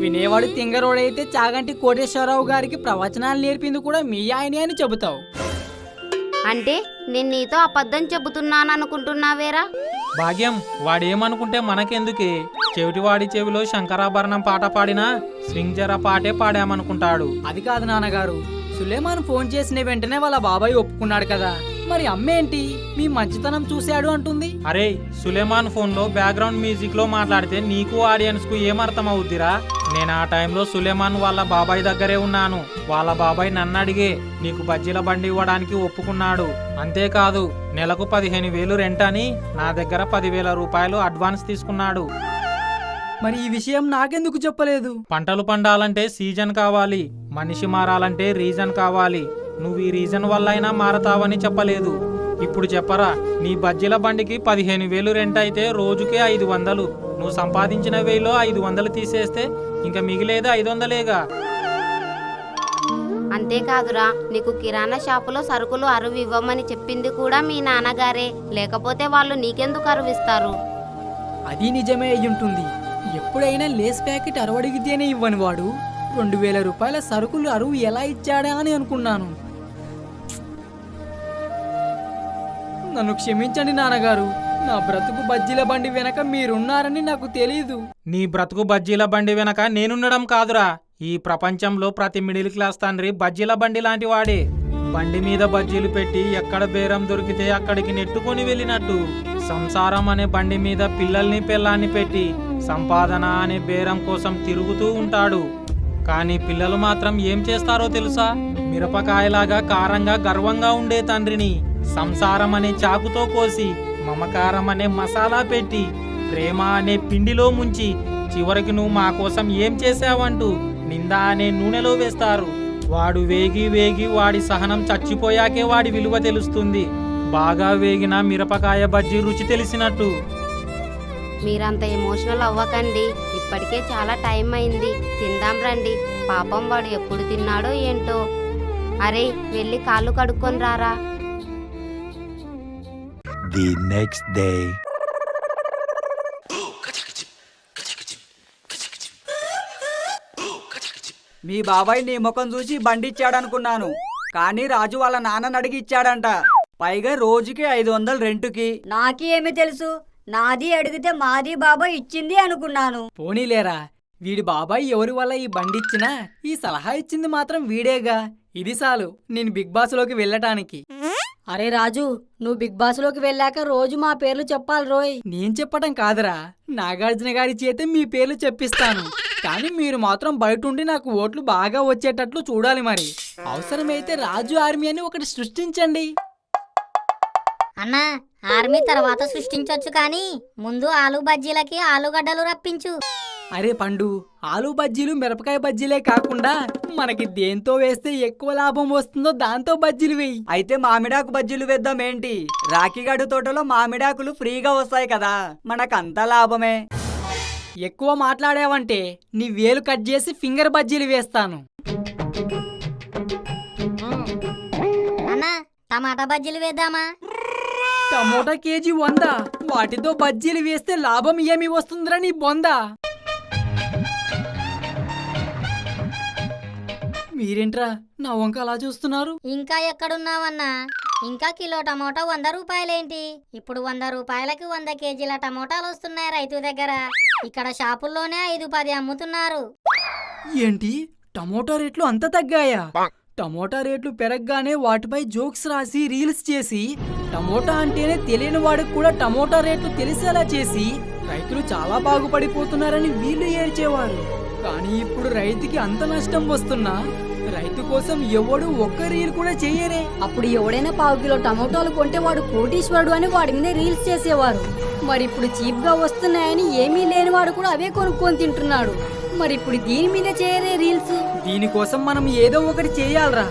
వినేవాడు తింగరోడైతే చాగంటి కోటేశ్వరరావు గారికి ప్రవచనాలు నేర్పింది కూడా మీ ఆయనే అని చెబుతావు. అంటే నేను నీతో అబద్ధం చెబుతున్నాననుకుంటున్నావేరా? భాగ్యం, వాడేమనుకుంటే మనకెందుకే? చెవిటివాడి చెవిలో శంకరాభరణం పాట పాడినా స్వింగ్ పాటే పాడామనుకుంటాడు. అది కాదు నాన్నగారు, సులేమాన్ ఫోన్ చేసిన వెంటనే వాళ్ళ బాబాయ్ ఒప్పుకున్నాడు కదా, మరి అమ్మేంటి మీ మంచితనం చూశాడు అంటుంది? అరే, సులేమాన్ ఫోన్లో బ్యాక్గ్రౌండ్ మ్యూజిక్ లో మాట్లాడితే నీకు ఆడియన్స్ కు ఏమర్థం అవుద్దిరా? నేను ఆ టైంలో సులేమాన్ వాళ్ళ బాబాయ్ దగ్గరే ఉన్నాను. వాళ్ళ బాబాయ్ నన్ను అడిగే నీకు బజ్జీల బండి ఇవ్వడానికి ఒప్పుకున్నాడు. అంతేకాదు నెలకు 15,000 రెంట్ అని నా దగ్గర 10,000 రూపాయలు అడ్వాన్స్ తీసుకున్నాడు. మరి ఈ విషయం నాకెందుకు చెప్పలేదు? పంటలు పండాలంటే సీజన్ కావాలి, మనిషి మారాలంటే రీజన్ కావాలి. నువ్వు ఈ రీజన్ వల్ల అయినా మారతావని చెప్పలేదు. ఇప్పుడు చెప్పరా, నీ బజ్జీల బండికి 15,000 రెంట్ అయితే రోజుకే 500. నువ్వు సంపాదించిన 1000లో 500 తీసేస్తే ఇంకా మిగిలేది 500లేగా. అంతేకాదురా, నీకు కిరాణా షాపులో సరుకులు అరువు ఇవ్వమని చెప్పింది కూడా మీ నాన్నగారే. లేకపోతే వాళ్ళు నీకెందుకు అరువిస్తారు? అది నిజమే అయ్యుంటుంది. ఎప్పుడైనా లేస్ ప్యాకెట్ అరవడిగితేనే ఇవ్వని వాడు 2,000 రూపాయల సరుకులు అరువు ఎలా ఇచ్చాడా అని అనుకున్నాను. నన్ను క్షమించండి నాన్నగారు, నా బ్రతుకు బజ్జీల బండి వెనక మీరున్నారని నాకు తెలీదు. నీ బ్రతుకు బజ్జీల బండి వెనక నేనుండడం కాదురా, ఈ ప్రపంచంలో ప్రతి మిడిల్ క్లాస్ తండ్రి బజ్జీల బండి లాంటి వాడే. బండి మీద బజ్జీలు పెట్టి ఎక్కడ బేరం దొరికితే అక్కడికి నెట్టుకొని వెళ్ళినట్టు సంసారం అనే బండి మీద పిల్లల్ని పెళ్ళాన్ని పెట్టి సంపాదన అనే బేరం కోసం తిరుగుతూ ఉంటాడు. కానీ పిల్లలు మాత్రం ఏం చేస్తారో తెలుసా? మిరపకాయలాగా కారంగా గర్వంగా ఉండే తండ్రిని సంసారం అనే చాకుతో కోసి మమకారం అనే మసాలా పెట్టి ప్రేమ అనే పిండిలో ముంచి చివరికి నువ్వు మా కోసం ఏం చేసావంటూ నింద అనే నూనెలో వేస్తారు. వాడు వేగి వేగి వాడి సహనం చచ్చిపోయాకే వాడి విలువ తెలుస్తుంది. బాగా వేగిన మిరపకాయ బజ్జీ రుచి తెలిసినట్టు. మీరంత ఎమోషనల్ అవ్వకండి, ఇప్పటికే చాలా టైం అయింది. తిందాం రండి. పాపం వాడు ఎప్పుడు తిన్నాడో ఏంటో. అరే, వెళ్ళి కాళ్ళు కడుక్కొని రారా. The next day. మీ బాబాయ్ నీ ముఖం చూసి బండి ఇచ్చాడనుకున్నాను, కానీ రాజు వాళ్ళ నాన్నని అడిగి ఇచ్చాడంట. పైగా రోజుకి 500 రెంటుకి. నాకి ఏమి తెలుసు? నాది అడిగితే మాది బాబాయ్ ఇచ్చింది అనుకున్నాను. పోనీలేరా, వీడి బాబాయ్ ఎవరి వల్ల ఈ బండి ఇచ్చినా ఈ సలహా ఇచ్చింది మాత్రం వీడేగా. ఇది చాలు నేను బిగ్ బాస్ లోకి వెళ్ళటానికి. అరే రాజు, నువ్వు బిగ్ బాస్ లోకి వెళ్ళాక రోజు మా పేర్లు చెప్పాలి రోయ్. నేను చెప్పటం కాదురా, నాగార్జున గారి చేతే మీ పేర్లు చెప్పిస్తాను. కానీ మీరు మాత్రం బయట ఉండి నాకు ఓట్లు బాగా వచ్చేటట్లు చూడాలి. మరి అవసరమైతే రాజు ఆర్మీ అని ఒకటి సృష్టించండి. అన్నా, ఆర్మీ తర్వాత సృష్టించొచ్చు, కానీ ముందు ఆలు బజ్జీలకి ఆలుగడ్డలు రప్పించు. అరే పండు, ఆలు బజ్జీలు మిరపకాయ బజ్జీలే కాకుండా మనకి దేంతో వేస్తే ఎక్కువ లాభం వస్తుందో దాంతో బజ్జీలు వేయి. అయితే మామిడాకు బజ్జీలు వేద్దాం ఏంటి? రాఖీగడు తోటలో మామిడాకులు ఫ్రీగా వస్తాయి కదా, మనకంతా లాభమే. ఎక్కువ మాట్లాడావంటే నీ వేలు కట్ చేసి ఫింగర్ బజ్జీలు వేస్తాను. అన్నా, టమాటా బజ్జీలు వేద్దామా? Tomato KG 100. వాటితో బజ్జీలు వేస్తే లాభం ఏమి వస్తుందిరా నీ బొంద? మీరేంట్రా నా వంక అలా చూస్తున్నారు? ఇంకా ఎక్కడున్నావన్నా? ఇంకా కిలో టమోటా 100 రూపాయలేంటి? ఇప్పుడు 100 రూపాయలకి 100 కేజీల టమోటాలు వస్తున్నాయి రైతు దగ్గర. ఇక్కడ షాపుల్లోనే 5-10 అమ్ముతున్నారు. ఏంటి, టమోటా రేట్లు అంత తగ్గాయా? టమోటా రేట్లు పెరగగానే వాటిపై జోక్స్ రాసి రీల్స్ చేసి టమోటా అంటేనే తెలియని వాడికి కూడా టమోటా రేట్లు తెలిసేలా చేసి రైతులు చాలా బాగుపడిపోతున్నారని వీళ్ళు ఏడ్చేవారు. కానీ ఇప్పుడు రైతుకి అంత నష్టం వస్తున్నా రైతు కోసం ఎవడు ఒక్క రీల్ కూడా చెయ్యరే. అప్పుడు ఎవడైనా 1/2 కిలో టమోటాలు కొంటే వాడు కోటీశ్వరుడు అని వాడి మీద రీల్స్ చేసేవారు. మరి ఇప్పుడు చీప్ గా వస్తున్నాయని ఏమీ లేని వాడు కూడా అవే కొనుక్కొని తింటున్నాడు. మరి ఇప్పుడు దీని మీద చేయరే రీల్స్. దీనికోసం మనం ఏదో ఒకటి చేయాలరా.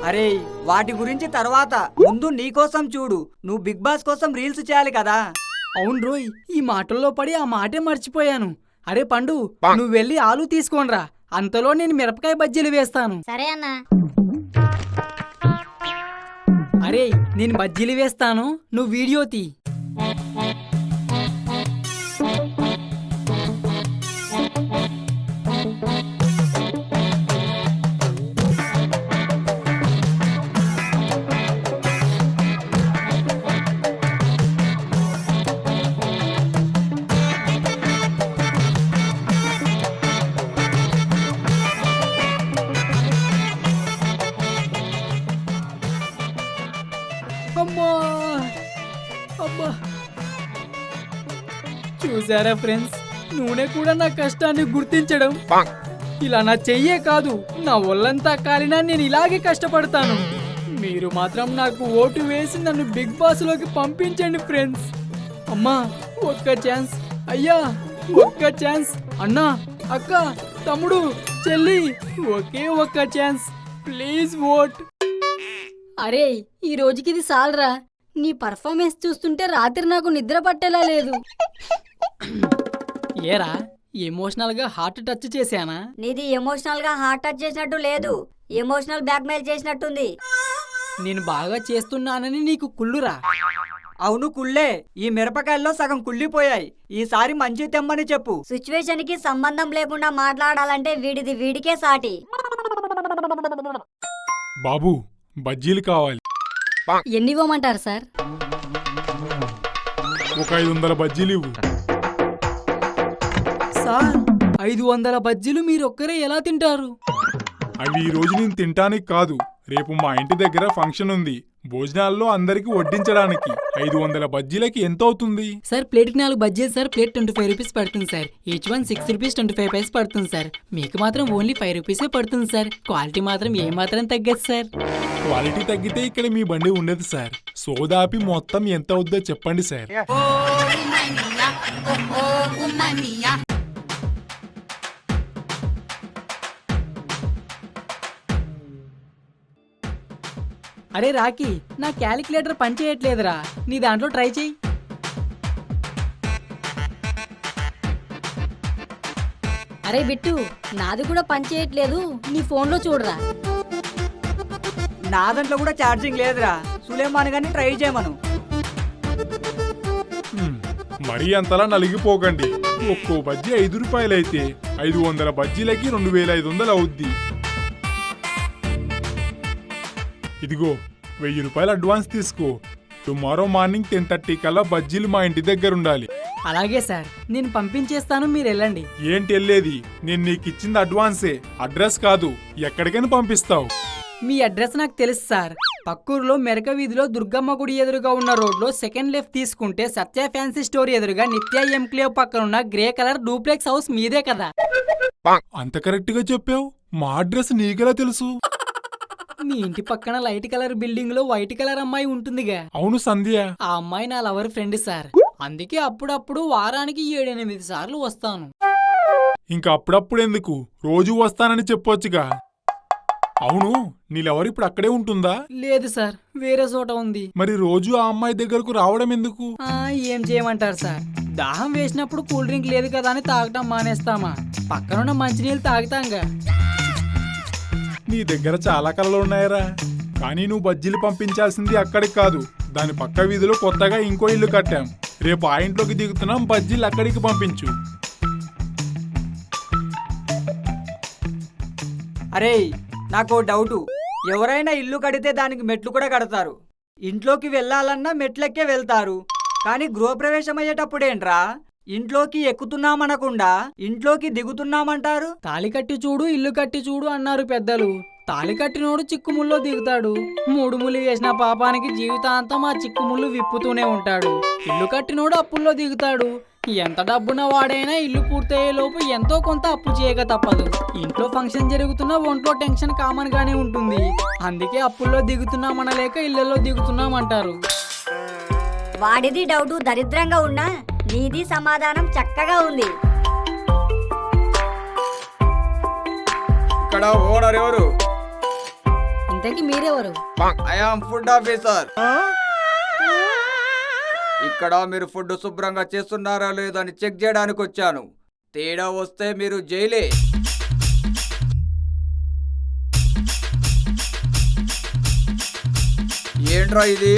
అరే వాటి గురించి తర్వాత, ముందు నీకోసం చూడు. నువ్వు బిగ్ బాస్ కోసం రీల్స్ చేయాలి కదా. అవును రోయ్, ఈ మాటల్లో పడి ఆ మాటే మర్చిపోయాను. అరే పండు, నువ్వు వెళ్ళి ఆలు తీసుకోనరా, అంతలో నేను మిరపకాయ బజ్జీలు వేస్తాను. సరే అన్నా. అరే నేను బజ్జీలు వేస్తాను, నువ్వు వీడియో తీ. అమ్మా అమ్మా, చూసారా ఫ్రెండ్స్, నూనె కూడా నా కష్టాన్ని గుర్తించడం. ఇలా నా చెయ్యే కాదు, నా ఒళ్ళంతా కాలినా నేను ఇలాగే కష్టపడతాను. మీరు మాత్రం నాకు ఓటు వేసి నన్ను బిగ్ బాస్ లోకి పంపించండి ఫ్రెండ్స్. అమ్మా ఒక్క ఛాన్స్, అయ్యా ఒక్క ఛాన్స్, అన్నా అక్క తమ్ముడు చెల్లి ఒకే ఒక్క ఛాన్స్, ప్లీజ్ ఓట్. అరే ఈ రోజుకి ఇది సాలరా. నీ పర్ఫార్మెన్స్ చూస్తుంటే రాత్రి నాకు నిద్ర పట్టేలా లేదు. ఏరా ఎమోషనల్ గా హార్ట్ టచ్ చేశానా? నీది ఎమోషనల్ గా హార్ట్ టచ్ చేసినట్టు లేదు, ఎమోషనల్ బ్లాక్మెయిల్ చేసినట్టుంది. నేను బాగా చేస్తున్నానని నీకు కుళ్ళురా? అవును కుళ్ళే, ఈ మిరపకాయల్లో సగం కుళ్ళిపోయాయి. ఈసారి మంచి తెమ్మని చెప్పు. సిచ్యువేషన్ కి సంబంధం లేకుండా మాట్లాడాలంటే వీడిది వీడికే సాటి. బాబు బజ్జీలు కావాలి. ఎన్ని ఇవ్వమంటారు సార్? ఒక 500 బజ్జీలు ఇవ్వు. సార్ 500 బజ్జీలు మీరొక్కరే ఎలా తింటారు? అవి ఈ రోజు నేను తింటానికి కాదు, రేపు మా ఇంటి దగ్గర ఫంక్షన్ ఉంది. భోజనాల్లో అందరికి వడ్డించడానికి 500 బజ్జీలకి ఎంత అవుతుంది? సార్ ప్లేట్కి 4 బజ్జీలు సార్, ప్లేట్ 25 రూపీస్ పడుతుంది sir. Each one 6 rupees 25 paise పడుతుంది సార్. మీకు మాత్రం ఓన్లీ 5 రూపీసే పడుతుంది సార్. క్వాలిటీ మాత్రం ఏమాత్రం తగ్గదు సార్. క్వాలిటీ తగ్గితే ఇక్కడ మీ బండి ఉండదు సార్. సోదాపి మొత్తం ఎంత అవుద్దో చెప్పండి సార్. అరే రాకీ, నా క్యాలిక్యులేటర్ పనిచేయట్లేదురా, నీ దాంట్లో ట్రై చెయ్యి. అరే బిట్టు, నాది కూడా పనిచేయట్లేదు, నీ ఫోన్లో చూడరా. నా దాంట్లో కూడా ఛార్జింగ్ లేదురా. సులేమాన్ గాని ట్రై చేయమను. మరీ అంతలా నలిగిపోకండి. ఒక్కో బజ్జీ 5 రూపాయలైతే 500 బజ్జీలకి 2500 అవుద్ది. ఇదిగో 1000 రూపాయలు అడ్వాన్స్ తీసుకో. టుమారో మార్నింగ్ 10:30 కల్లా బజ్జీలు మా ఇంటి దగ్గర ఉండాలి. అలాగే సార్, నేను పంపించేస్తాను, మీరు వెళ్ళండి. ఏంటి వెళ్ళేది? నేను నీకు ఇచ్చింది అడ్వాన్సే, అడ్రస్ కాదు. ఎక్కడికైనా పంపిస్తావు? మీ అడ్రస్ నాకు తెలుసు సార్. పక్కూరులో మెరక వీధిలో దుర్గమ్మ గుడి ఎదురుగా ఉన్న రోడ్లో సెకండ్ లెఫ్ట్ తీసుకుంటే సత్య ఫ్యాన్సీ స్టోర్ ఎదురుగా నిత్య ఎంక్లేవ్ పక్కన ఉన్న గ్రే కలర్ డూప్లెక్స్ హౌస్ మీదే కదా. అంత కరెక్ట్ గా చెప్పావు. మా అడ్రస్ నీకెలా తెలుసు? మీ ఇంటి పక్కన లైట్ కలర్ బిల్డింగ్ లో వైట్ కలర్ అమ్మాయి ఉంటుందిగా. అవును సంధ్య. ఆ అమ్మాయి నా లవర్ ఫ్రెండ్ సార్. అందుకే అప్పుడప్పుడు వారానికి 7-8 సార్లు వస్తాను. ఇంకా అప్పుడప్పుడు ఎందుకు, రోజు వస్తానని చెప్పొచ్చుగా. అవును, నీలెవరు ఇప్పుడు అక్కడే ఉంటుందా? లేదు సార్, వేరే చోట ఉంది. మరి రోజు ఆ అమ్మాయి దగ్గరకు రావడం ఎందుకు? ఏం చేయమంటారు సార్, దాహం వేసినప్పుడు కూల్ డ్రింక్ లేదు కదా అని తాగటం మానేస్తామా? పక్కనున్న మంచినీళ్ళు తాగుతాంగా. నీ దగ్గర చాలా కళలు ఉన్నాయరా. కానీ నువ్వు బజ్జీలు పంపించాల్సింది అక్కడికి కాదు, దాని పక్క వీధిలో కొత్తగా ఇంకో ఇల్లు కట్టాం. రేపు ఆ ఇంట్లోకి దిగుతున్నాం, బజ్జీలు అక్కడికి పంపించు. అరే నాకు డౌటు, ఎవరైనా ఇల్లు కడితే దానికి మెట్లు కూడా కడతారు. ఇంట్లోకి వెళ్ళాలన్నా మెట్లెక్కే వెళ్తారు. కానీ గృహప్రవేశం అయ్యేటప్పుడేంట్రా ఇంట్లోకి ఎక్కుతున్నామనకుండా ఇంట్లోకి దిగుతున్నామంటారు? తాళి కట్టి చూడు ఇల్లు కట్టి చూడు అన్నారు పెద్దలు. తాళి కట్టినోడు చిక్కుముల్లో దిగుతాడు. 3 ముళ్ళు వేసిన పాపానికి జీవితాంతం ఆ చిక్కుముళ్ళు విప్పుతూనే ఉంటాడు. ఇల్లు కట్టినోడు అప్పుల్లో దిగుతాడు. ఎంత డబ్బున వాడైనా ఇల్లు పూర్తయ్యే లోపు ఎంతో కొంత అప్పు చేయక తప్పదు. ఇంట్లో ఫంక్షన్ జరుగుతున్నా ఒంట్లో టెన్షన్ కామన్ గానే ఉంటుంది. అందుకే అప్పుల్లో దిగుతున్నామనలేక ఇళ్లలో దిగుతున్నామంటారు. వాడిది డౌటు దరిద్రంగా ఉన్నా నీది సమాధానం చక్కగా ఉంది. ఇక్కడ ఓనర్ ఎవరు? ఇంతకీ మీరెవరు? I am food officer. ఇక్కడ మీరు ఫుడ్ శుభ్రంగా చేస్తున్నారా లేదని చెక్ చేయడానికి వచ్చాను. తేడా వస్తే మీరు జైలే. ఏంట్రా ఇది?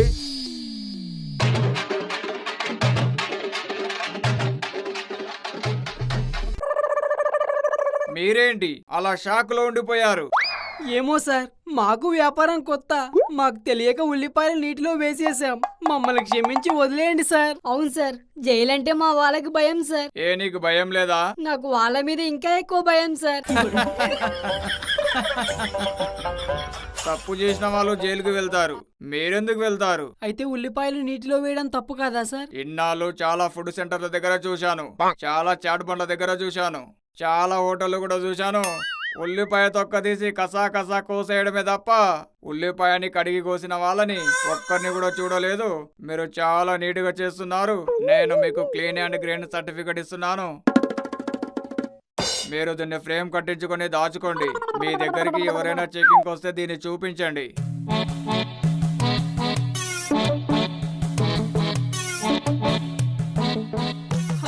మీరేంటి అలా షాక్ లో ఉండిపోయారు? ఏమో సార్, మాకు వ్యాపారం కొత్త. మాకు తెలియక ఉల్లిపాయలు నీటిలో వేసేసాం. మమ్మల్ని క్షమించి వదిలేయండి సార్. అవును సార్, జైలంటే మా వాళ్ళకి భయం సార్. ఏ నీకు భయం లేదా? నాకు వాళ్ళ మీద ఇంకా ఎక్కువ భయం సార్. తప్పు చేసిన వాళ్ళు జైలుకు వెళ్తారు, మీరెందుకు వెళ్తారు? అయితే ఉల్లిపాయలు నీటిలో వేయడం తప్పు కదా సార్? ఇన్నాళ్ళు చాలా ఫుడ్ సెంటర్ల దగ్గర చూశాను, చాలా చాట్ బండ్ల దగ్గర చూశాను, చాలా హోటళ్ళు కూడా చూశాను. ఉల్లిపాయ తొక్క తీసి కసా కసా కోసేయడమే తప్ప ఉల్లిపాయని కడిగి కోసిన వాళ్ళని ఒక్కరిని కూడా చూడలేదు. మీరు చాలా నీట్గా చేస్తున్నారు. నేను మీకు క్లీన్ అండ్ గ్రీన్ సర్టిఫికెట్ ఇస్తున్నాను. మీరు దీన్ని ఫ్రేమ్ కట్టించుకొని దాచుకోండి. మీ దగ్గరికి ఎవరైనా చెకింగ్ వస్తే దీన్ని చూపించండి.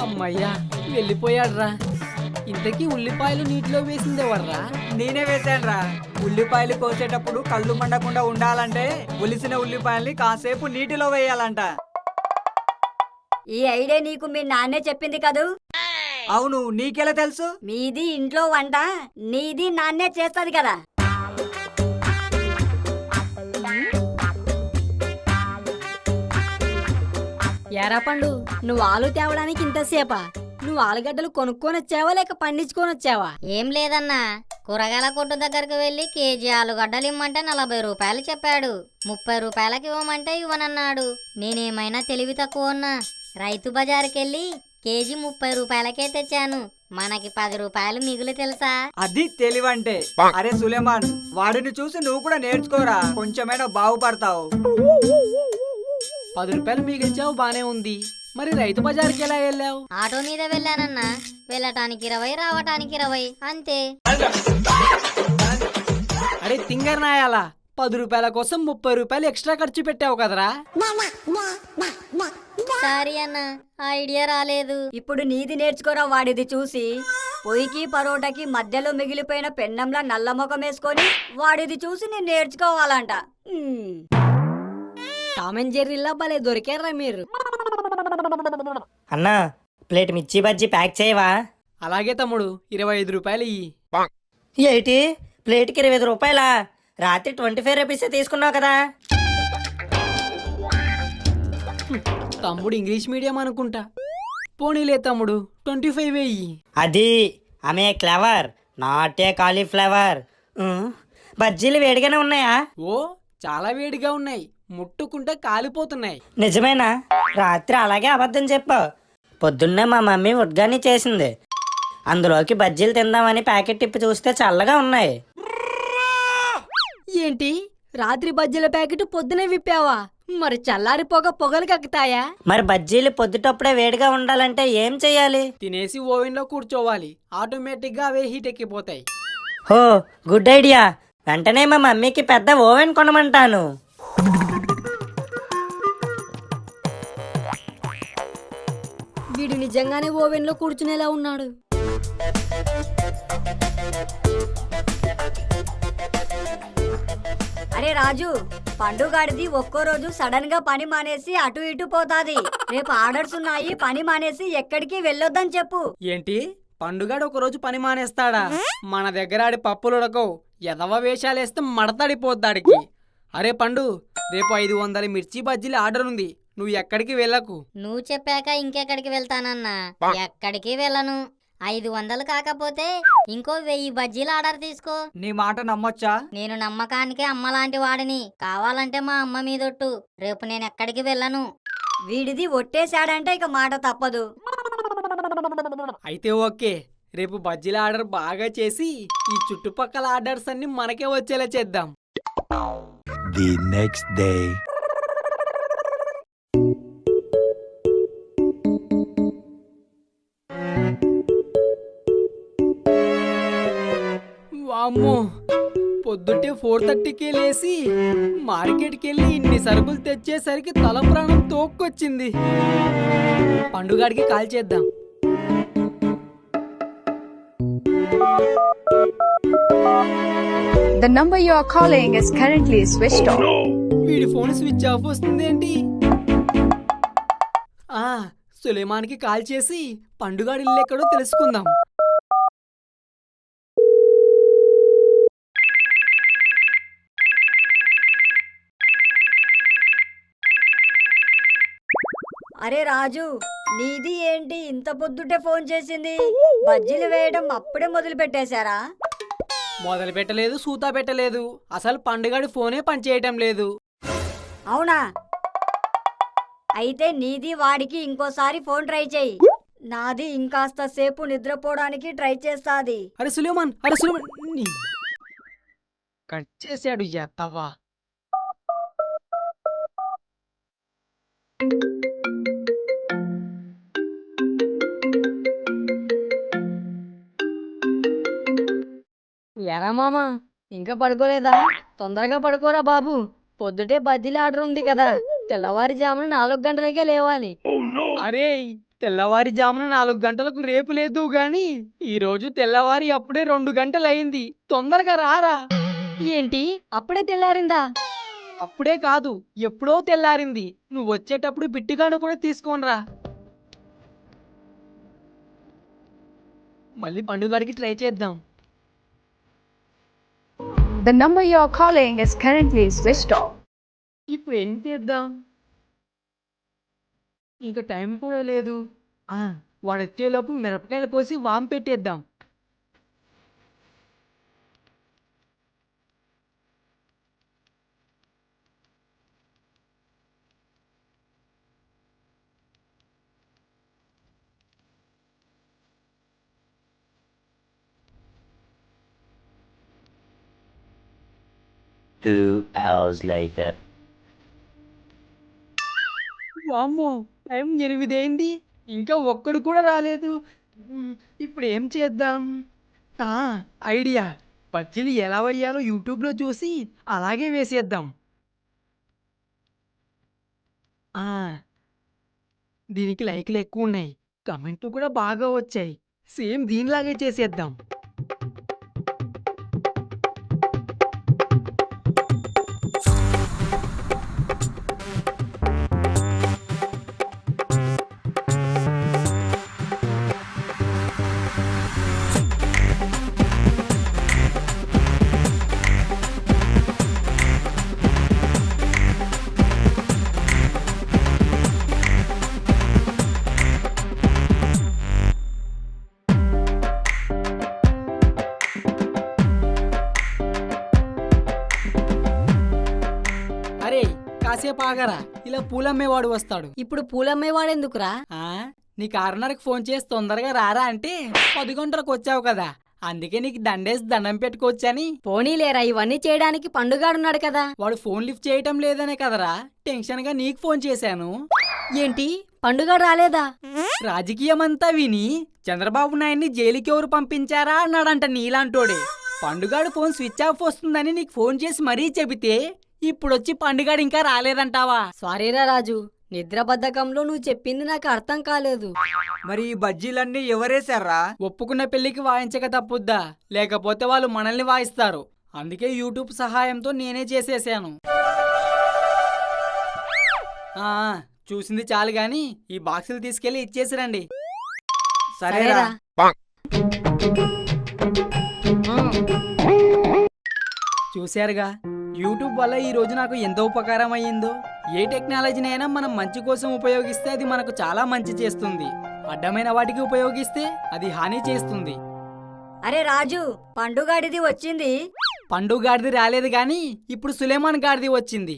అమ్మయ్యా, వెళ్ళిపోయాడ్రా. ఇంతకీ ఉల్లిపాయలు నీటిలో వేసింది ఎవర్రా? నేనే వేసానురా. ఉల్లిపాయలు కోసేటప్పుడు కళ్ళు మండకుండా ఉండాలంటే ఒలిసిన ఉల్లిపాయల్ని కాసేపు నీటిలో వేయాలంట. ఈ ఐడియా నీకు మీ నాన్నే చెప్పింది కదూ? అవును, నీకెలా తెలుసు? మీది ఇంట్లో వంట, నీది నాన్నే చేస్తది కదా. ఏరా పండు, నువ్వు ఆలు తేవడానికి ఇంతసేపా? నువ్వు ఆలుగడ్డలు కొనుక్కొని వచ్చావా లేక పండించుకొని వచ్చావా? ఏం లేదన్నా, కూరగాయల కొట్టు దగ్గరకు వెళ్ళి కేజీ ఆలుగడ్డలు ఇమ్మంటే 40 రూపాయలు చెప్పాడు. 30 రూపాయలకి ఇవ్వమంటే ఇవ్వనన్నాడు. నేనేమైనా తెలివి తక్కువ ఉన్నా రైతు బజారుకెళ్ళి కేజీ 30 రూపాయలకే తెచ్చాను. మనకి 10 రూపాయలు మిగులు తెలుసా? అది తెలివంటే. అరే సులేమాన్, వాడిని చూసి నువ్వు కూడా నేర్చుకోరా, కొంచెమైనా బాగుపడతావు. 10 రూపాయలు మిగిల్చావు, బానే ఉంది. మరి రైతు బజార్కి ఎలా వెళ్ళావు? ఆటో మీద వెళ్ళానన్నా. వెళ్ళటానికి 20, రావటానికి 20 అంతే. అరే తింగర్ నాయాలా, 10 రూపాయల కోసం 30 రూపాయలు ఎక్స్ట్రా ఖర్చు పెట్టావు కదరా. సారీ అన్న, ఐడియా రాలేదు. ఇప్పుడు నీది నేర్చుకోరా వాడిది చూసి. పొయ్యికి పరోటాకి మధ్యలో మిగిలిపోయిన పెన్నంలా నల్ల ముఖం వేసుకొని వాడిది చూసి నేను నేర్చుకోవాలంట. టామ్ అండ్ జెర్రీలా భలే దొరికారా మీరు. అన్నా, ప్లేట్ మిర్చి బజ్జీ ప్యాక్ చేయవా? అలాగే తమ్ముడు, 25 రూపాయలు ఇయ్యి. ఏంటి, ప్లేట్కి 20 రూపాయలా? రాత్రి 25 రూపీసే తీసుకున్నావు కదా. తమ్ముడు ఇంగ్లీష్ మీడియం అనుకుంటా. పోనీలే తమ్ముడు, 25 వెయ్యి. అది ఆమె క్లవర్, నాట్ ఏ కాలీఫ్లవర్. బజ్జీలు వేడిగానే ఉన్నాయా? ఓ, చాలా వేడిగా ఉన్నాయి, ముట్టుకుంటే కాలిపోతున్నాయి. నిజమేనా? రాత్రి అలాగే అబద్ధం చెప్పావు. పొద్దున్నే మా మమ్మీ ఉడ్గాని చేసింది, అందులోకి బజ్జీలు తిందామని ప్యాకెట్ తిప్పి చూస్తే చల్లగా ఉన్నాయి. ఏంటి, రాత్రి బజ్జీల ప్యాకెట్ పొద్దునే విప్పావా? మరి చల్లారిపోగా పొగలు కక్కుతాయా? మరి బజ్జీలు పొద్దుటప్పుడే వేడిగా ఉండాలంటే ఏం చెయ్యాలి? తినేసి ఓవెన్ లో కూర్చోవాలి, ఆటోమేటిక్ గా అవే హీట్ ఎక్కిపోతాయి. హో, గుడ్ ఐడియా. వెంటనే మా మమ్మీకి పెద్ద ఓవెన్ కొనమంటాను. వీడు నిజంగానే ఓవెన్ లో కూర్చునేలా ఉన్నాడు. అరే రాజు, పండుగాడిది ఒక్కో రోజు సడన్ గా పని మానేసి అటు ఇటు పోతాది. రేపు ఆర్డర్స్ ఉన్నాయి, పని మానేసి ఎక్కడికి వెళ్ళొద్దని చెప్పు. ఏంటి, పండుగాడు ఒక రోజు పని మానేస్తాడా? మన దగ్గర ఆడి పప్పులు ఉడకవు, ఎదవ వేషాలేస్తే మడతడిపోద్దాడికి. అరే పండు, రేపు 500 మిర్చి బజ్జీలు ఆర్డర్ ఉంది, నువ్వు ఎక్కడికి వెళ్ళకు. నువ్వు చెప్పాక ఇంకెక్కడికి వెళ్తానన్నా? ఎక్కడికి వెళ్ళను. 500 కాకపోతే ఇంకో 1000 బజ్జీలు ఆర్డర్ తీసుకో. నీ మాట నమ్మొచ్చా? నేను నమ్మకానికి అమ్మలాంటి వాడిని. కావాలంటే మా అమ్మ మీదొట్టు. రేపు నేను ఎక్కడికి వెళ్ళను. వీడిది ఒట్టేశాడంటే ఇక మాట తప్పదు. అయితే ఓకే, రేపు బజ్జీల ఆర్డర్ బాగా చేసి ఈ చుట్టుపక్కల ఆర్డర్స్ అన్ని మనకే వచ్చేలా చేద్దాం. The next day. వామ్మో, పొద్దుటే 4:30కే లేసి మార్కెట్కి వెళ్ళి ఇన్ని సరుకులు తెచ్చేసరికి తల ప్రాణం తోక్కొచ్చింది. పండుగాడికి కాల్ చేద్దాం. The number you are calling is currently switched off. వీడి ఫోన్ స్విచ్ ఆఫ్ వస్తుందేంటి? సులేమాన్కి కాల్ చేసి పండుగాడి ఇల్లు ఎక్కడో తెలుసుకుందాం. అరే రాజు, నీది ఏంటి ఇంత పొద్దుటే ఫోన్ చేసింది? బజ్జీలు వేయడం అప్పుడే మొదలు పెట్టేశారా? మొదలు పెట్టలేదు, సూతా పెట్టలేదు. అసలు పండుగాడి ఫోనే పనిచేయటం లేదు. అవునా? అయితే నీది వాడికి ఇంకోసారి ఫోన్ ట్రై చేయి. నాది ఇంకాస్త సేపు నిద్రపోవడానికి ట్రై చేస్తాది. అరే సులేమాన్, కట్ చేశాడు ఎత్తవా. ఎరా మామ, ఇంకా పడుకోలేదా? తొందరగా పడుకోరా బాబు. పొద్దుటే బజ్జీల ఆర్డర్ ఉంది కదా, తెల్లవారుజామున 4 గంటలకే లేవాలి. అరే, తెల్లవారుజామున 4 గంటలకు రేపు లేదు గాని ఈ రోజు తెల్లవారి అప్పుడే 2 గంటలు అయింది. తొందరగా రారా. ఏంటి, అప్పుడే తెల్లారిందా? అప్పుడే కాదు, ఎప్పుడో తెల్లారింది. నువ్వు వచ్చేటప్పుడు బిట్టుగాను కూడా తీసుకోనరా. మళ్ళీ పండుగడికి ట్రై చేద్దాం. The number you are calling is currently switched off. ఇప్పుడు ఏం చేద్దాం? ఇంకా టైం కూడా లేదు. వాడు వచ్చేలోపు మిరపకాయలు కోసి వామ్ పెట్టేద్దాం. Two hours later. వామ్మో, టైం 8 అయింది, ఇంకా ఒక్కడు కూడా రాలేదు. ఇప్పుడు ఏం చేద్దాం? ఐడియా, బజ్జీలు ఎలా వేయాలో యూట్యూబ్లో చూసి అలాగే వేసేద్దాం. దీనికి లైక్లు ఎక్కువ ఉన్నాయి, కమెంట్లు కూడా బాగా వచ్చాయి. సేమ్ దీనిలాగే చేసేద్దాం. అరే, కాసేపు ఆగరా, ఇలా పూలమ్మేవాడు వస్తాడు. ఇప్పుడు పూలమ్మేవాడెందుకురా? నీ కార్నర్కి ఫోన్ చేసి తొందరగా రారా అంటే 10 గంటలకు వచ్చావు కదా, అందుకే నీకు దండేసి దండం పెట్టుకోవచ్చని. పోనీలేరా, ఇవన్నీ చేయడానికి పండుగాడున్నాడు కదా. వాడు ఫోన్ లిఫ్ట్ చేయటం లేదనే కదరా టెన్షన్గా నీకు ఫోన్ చేశాను. ఏంటి, పండుగాడు రాలేదా? రాజకీయమంతా విని చంద్రబాబు నాయుడిని జైలుకి ఎవరు పంపించారా అన్నాడంట నీలాంటోడే. పండుగాడు ఫోన్ స్విచ్ ఆఫ్ వస్తుందని నీకు ఫోన్ చేసి మరీ చెబితే ఇప్పుడొచ్చి పండుగాడు ఇంకా రాలేదంటావా? సారీరా రాజు, నిద్ర బద్ధకంలో నువ్వు చెప్పింది నాకు అర్థం కాలేదు. మరి ఈ బజ్జీలన్నీ ఎవరేశారా? ఒప్పుకున్న పెళ్లికి వాయించక తప్పుద్దా, లేకపోతే వాళ్ళు మనల్ని వాయిస్తారు. అందుకే యూట్యూబ్ సహాయంతో నేనే చేసేసాను. చూసింది చాలు గాని ఈ బాక్సులు తీసుకెళ్లి ఇచ్చేసిరండి. సరేరా. చూశారుగా, యూట్యూబ్ వల్ల ఈ రోజు నాకు ఎంత ఉపకారం అయ్యిందో. ఏ టెక్నాలజీని అయినా మనం మంచి కోసం ఉపయోగిస్తే అది మనకు చాలా మంచి చేస్తుంది, అడ్డమైన వాటికి ఉపయోగిస్తే అది హాని చేస్తుంది. అరే రాజు, పండుగాడిది వచ్చింది. పండుగాడిది రాలేదు గాని ఇప్పుడు సులేమాన్ గాడిది వచ్చింది.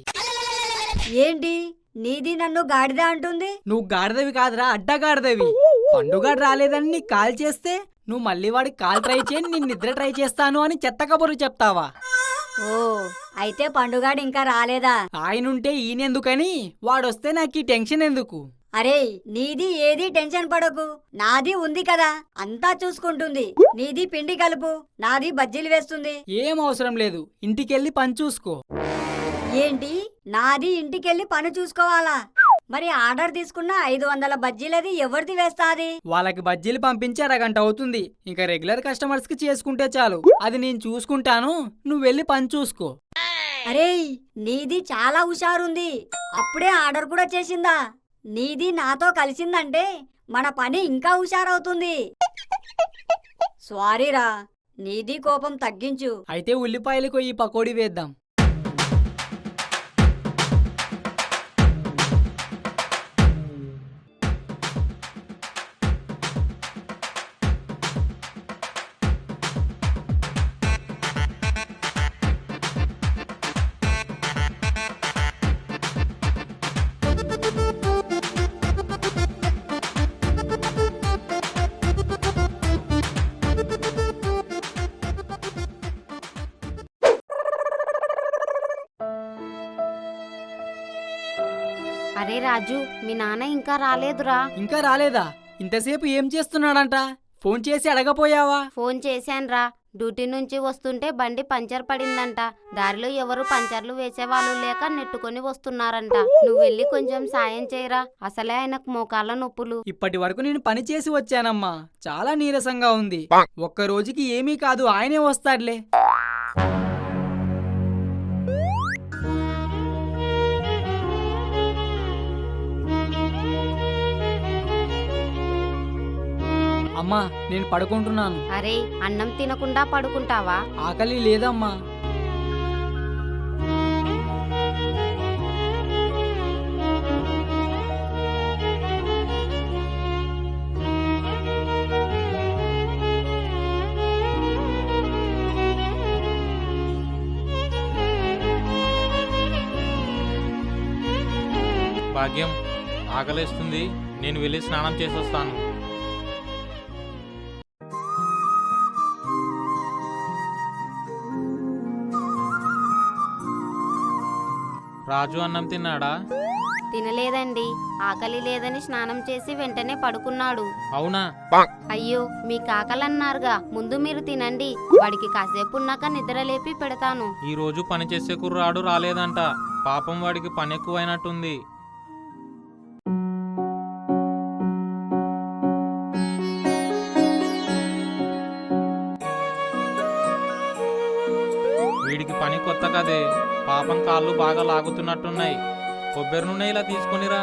ఏంటి, నీది నన్ను గాడిద అంటుంది. నువ్వు గాడిదవి కాదురా, అడ్డగాడిదవి. పండుగాడు రాలేదని నీకు కాల్ చేస్తే నువ్వు మళ్ళీ వాడికి కాల్ ట్రై చేయని నేను నిద్ర ట్రై చేస్తాను అని చెత్త కబుర్లు చెప్తావా? ఓ అయితే పండుగాడు ఇంకా రాలేదా? ఆయనుంటే ఈయనెందుకని, వాడొస్తే నాకు ఈ టెన్షన్ ఎందుకు? అరే నీది ఏది టెన్షన్ పడకు, నాది ఉంది కదా, అంతా చూసుకుంటుంది. నీది పిండి కలుపు, నాది బజ్జీలు వేస్తుంది. ఏం అవసరం లేదు, ఇంటికెళ్ళి పని చూసుకో. ఏంటి నాది ఇంటికెళ్ళి పని చూసుకోవాలా? మరి ఆర్డర్ తీసుకున్న 500 బజ్జీలది ఎవరిది వేస్తాది? వాళ్ళకి బజ్జీలు పంపించి అరగంట అవుతుంది. ఇంకా రెగ్యులర్ కస్టమర్స్ కి చేసుకుంటే చాలు. అది నేను చూసుకుంటాను, నువ్వు వెళ్ళి పని చూసుకో. అరే నీది చాలా హుషారుంది, అప్పుడే ఆర్డర్ కూడా చేసిందా? నీది నాతో కలిసిందంటే మన పని ఇంకా హుషారవుతుంది. సారీరా, నీది కోపం తగ్గించు. అయితే ఉల్లిపాయలకు ఈ పకోడీ వేద్దాం. అరే రాజు, మీ నాన్న ఇంకా రాలేదురా. ఇంకా రాలేదా? ఇంతసేపు ఏం చేస్తున్నాడంట? ఫోన్ చేసి అడగపోయావా? ఫోన్ చేశాన్రా. డ్యూటీ నుంచి వస్తుంటే బండి పంచర్ పడిందంట. దారిలో ఎవరు పంచర్లు వేసేవాళ్ళు లేక నెట్టుకొని వస్తున్నారంట. నువ్వు వెళ్ళి కొంచెం సాయం చేయరా, అసలే ఆయనకు మోకాళ్ళ నొప్పులు. ఇప్పటి వరకు నేను పని చేసి వచ్చానమ్మా, చాలా నీరసంగా ఉంది. ఒక్క రోజుకి ఏమీ కాదు, ఆయనే వస్తాడులే. అమ్మా నేను పడుకుంటున్నాను. అరే అన్నం తినకుండా పడుకుంటావా? ఆకలి లేదమ్మా. భాగ్యం, ఆకలేస్తుంది, నేను వెళ్ళి స్నానం చేసి వస్తాను. రాజు అన్నం తిన్నాడా? తినలేదండి, ఆకలి లేదని స్నానం చేసి వెంటనే పడుకున్నాడు. అవునా? అయ్యో మీకు ఆకలన్నారుగా, ముందు మీరు తినండి, వాడికి కాసేపు ఉన్నాక నిద్ర లేపి పెడతాను. ఈ రోజు పని చేసే కుర్రాడు రాలేదంట. పాపం వాడికి పని ఎక్కువైనట్టుంది. వీడికి పని కొత్త కదే, పాపం కాళ్ళు బాగా లాగుతున్నట్టున్నాయి. కొబ్బరి నూనె ఇలా తీసుకొనిరా.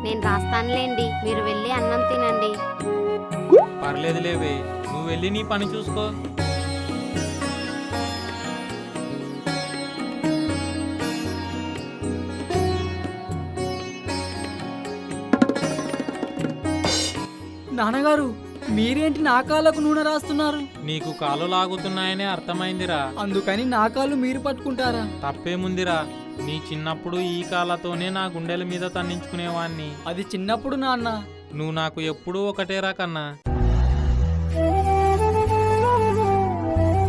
నేను రాస్తానులేండి, మీరు వెళ్ళి అన్నం తినండి. పర్లేదులేవే, నువ్వు వెళ్ళి నీ పని చూసుకో. నాన్నగారు మీరేంటి నా కాళ్ళకు నూనె రాస్తున్నారు? నీకు కాళ్ళు లాగుతున్నాయని అర్థమైందిరా. అందుకని నా కాళ్ళు మీరు పట్టుకుంటారా? తప్పేముందిరా, నీ చిన్నప్పుడు ఈ కాళ్ళతోనే నా గుండెల మీద తన్నించుకునేవాణ్ణి. అది చిన్నప్పుడు నాన్న. నువ్వు నాకు ఎప్పుడూ ఒకటేరా కన్నా.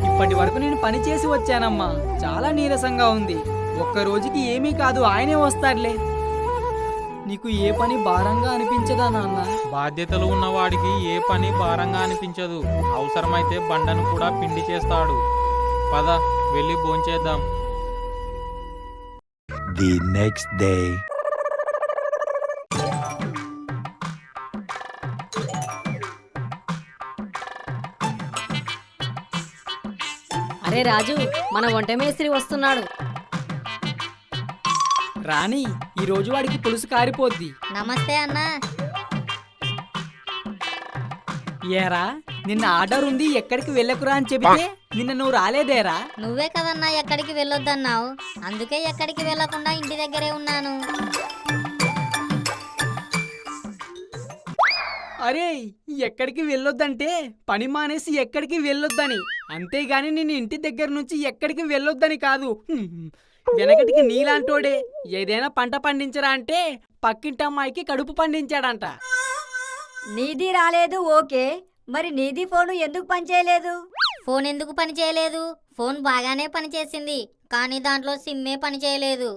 ఇప్పటి వరకు నేను పని చేసి వచ్చానమ్మా, చాలా నీరసంగా ఉంది. ఒక్క రోజుకి ఏమీ కాదు, ఆయనే వస్తాడులే. నీకు ఏ పని భారంగా అనిపించదా నాన్న? బాధ్యతలు ఉన్నవాడికి ఏ పని భారంగా అనిపించదు. అవసరమైతే బండను కూడా పిండి చేస్తాడు. పద వెళ్ళి భోంచేద్దాం. The next day. అరే రాజు, మన వంట మేస్త్రి వస్తున్నాడు. రాణి, ఈ రోజు వాడికి పులుసు కారిపోద్ది. నమస్తే అన్నా. ఏరా, నిన్న ఆర్డర్ ఉంది, ఎక్కడికి వెళ్ళకురా అని చెబితే నిన్న నువ్వు రాలేదేరా? నువ్వే కదన్నా ఎక్కడికి వెళ్ళొద్దన్నావు, అందుకే ఎక్కడికి వెళ్ళకుండా ఇంటి దగ్గరే ఉన్నాను. అరే ఎక్కడికి వెళ్ళొద్దంటే పని మానేసి ఎక్కడికి వెళ్ళొద్దని, అంతేగాని నేను ఇంటి దగ్గర నుంచి ఎక్కడికి వెళ్ళొద్దని కాదు. వెనకటికి నీలాంటోడే ఏదైనా పంట పండించరా అంటే పక్కింటి అమ్మాయికి కడుపు పండించాడంట. నీది రాలేదు ఓకే, మరి నీది ఫోను ఎందుకు పనిచేయలేదు? ఫోన్ ఎందుకు పని చేయలేదు? ఫోన్ బాగానే పనిచేసింది, కానీ దాంట్లో సిమ్మే పని చేయలేదు.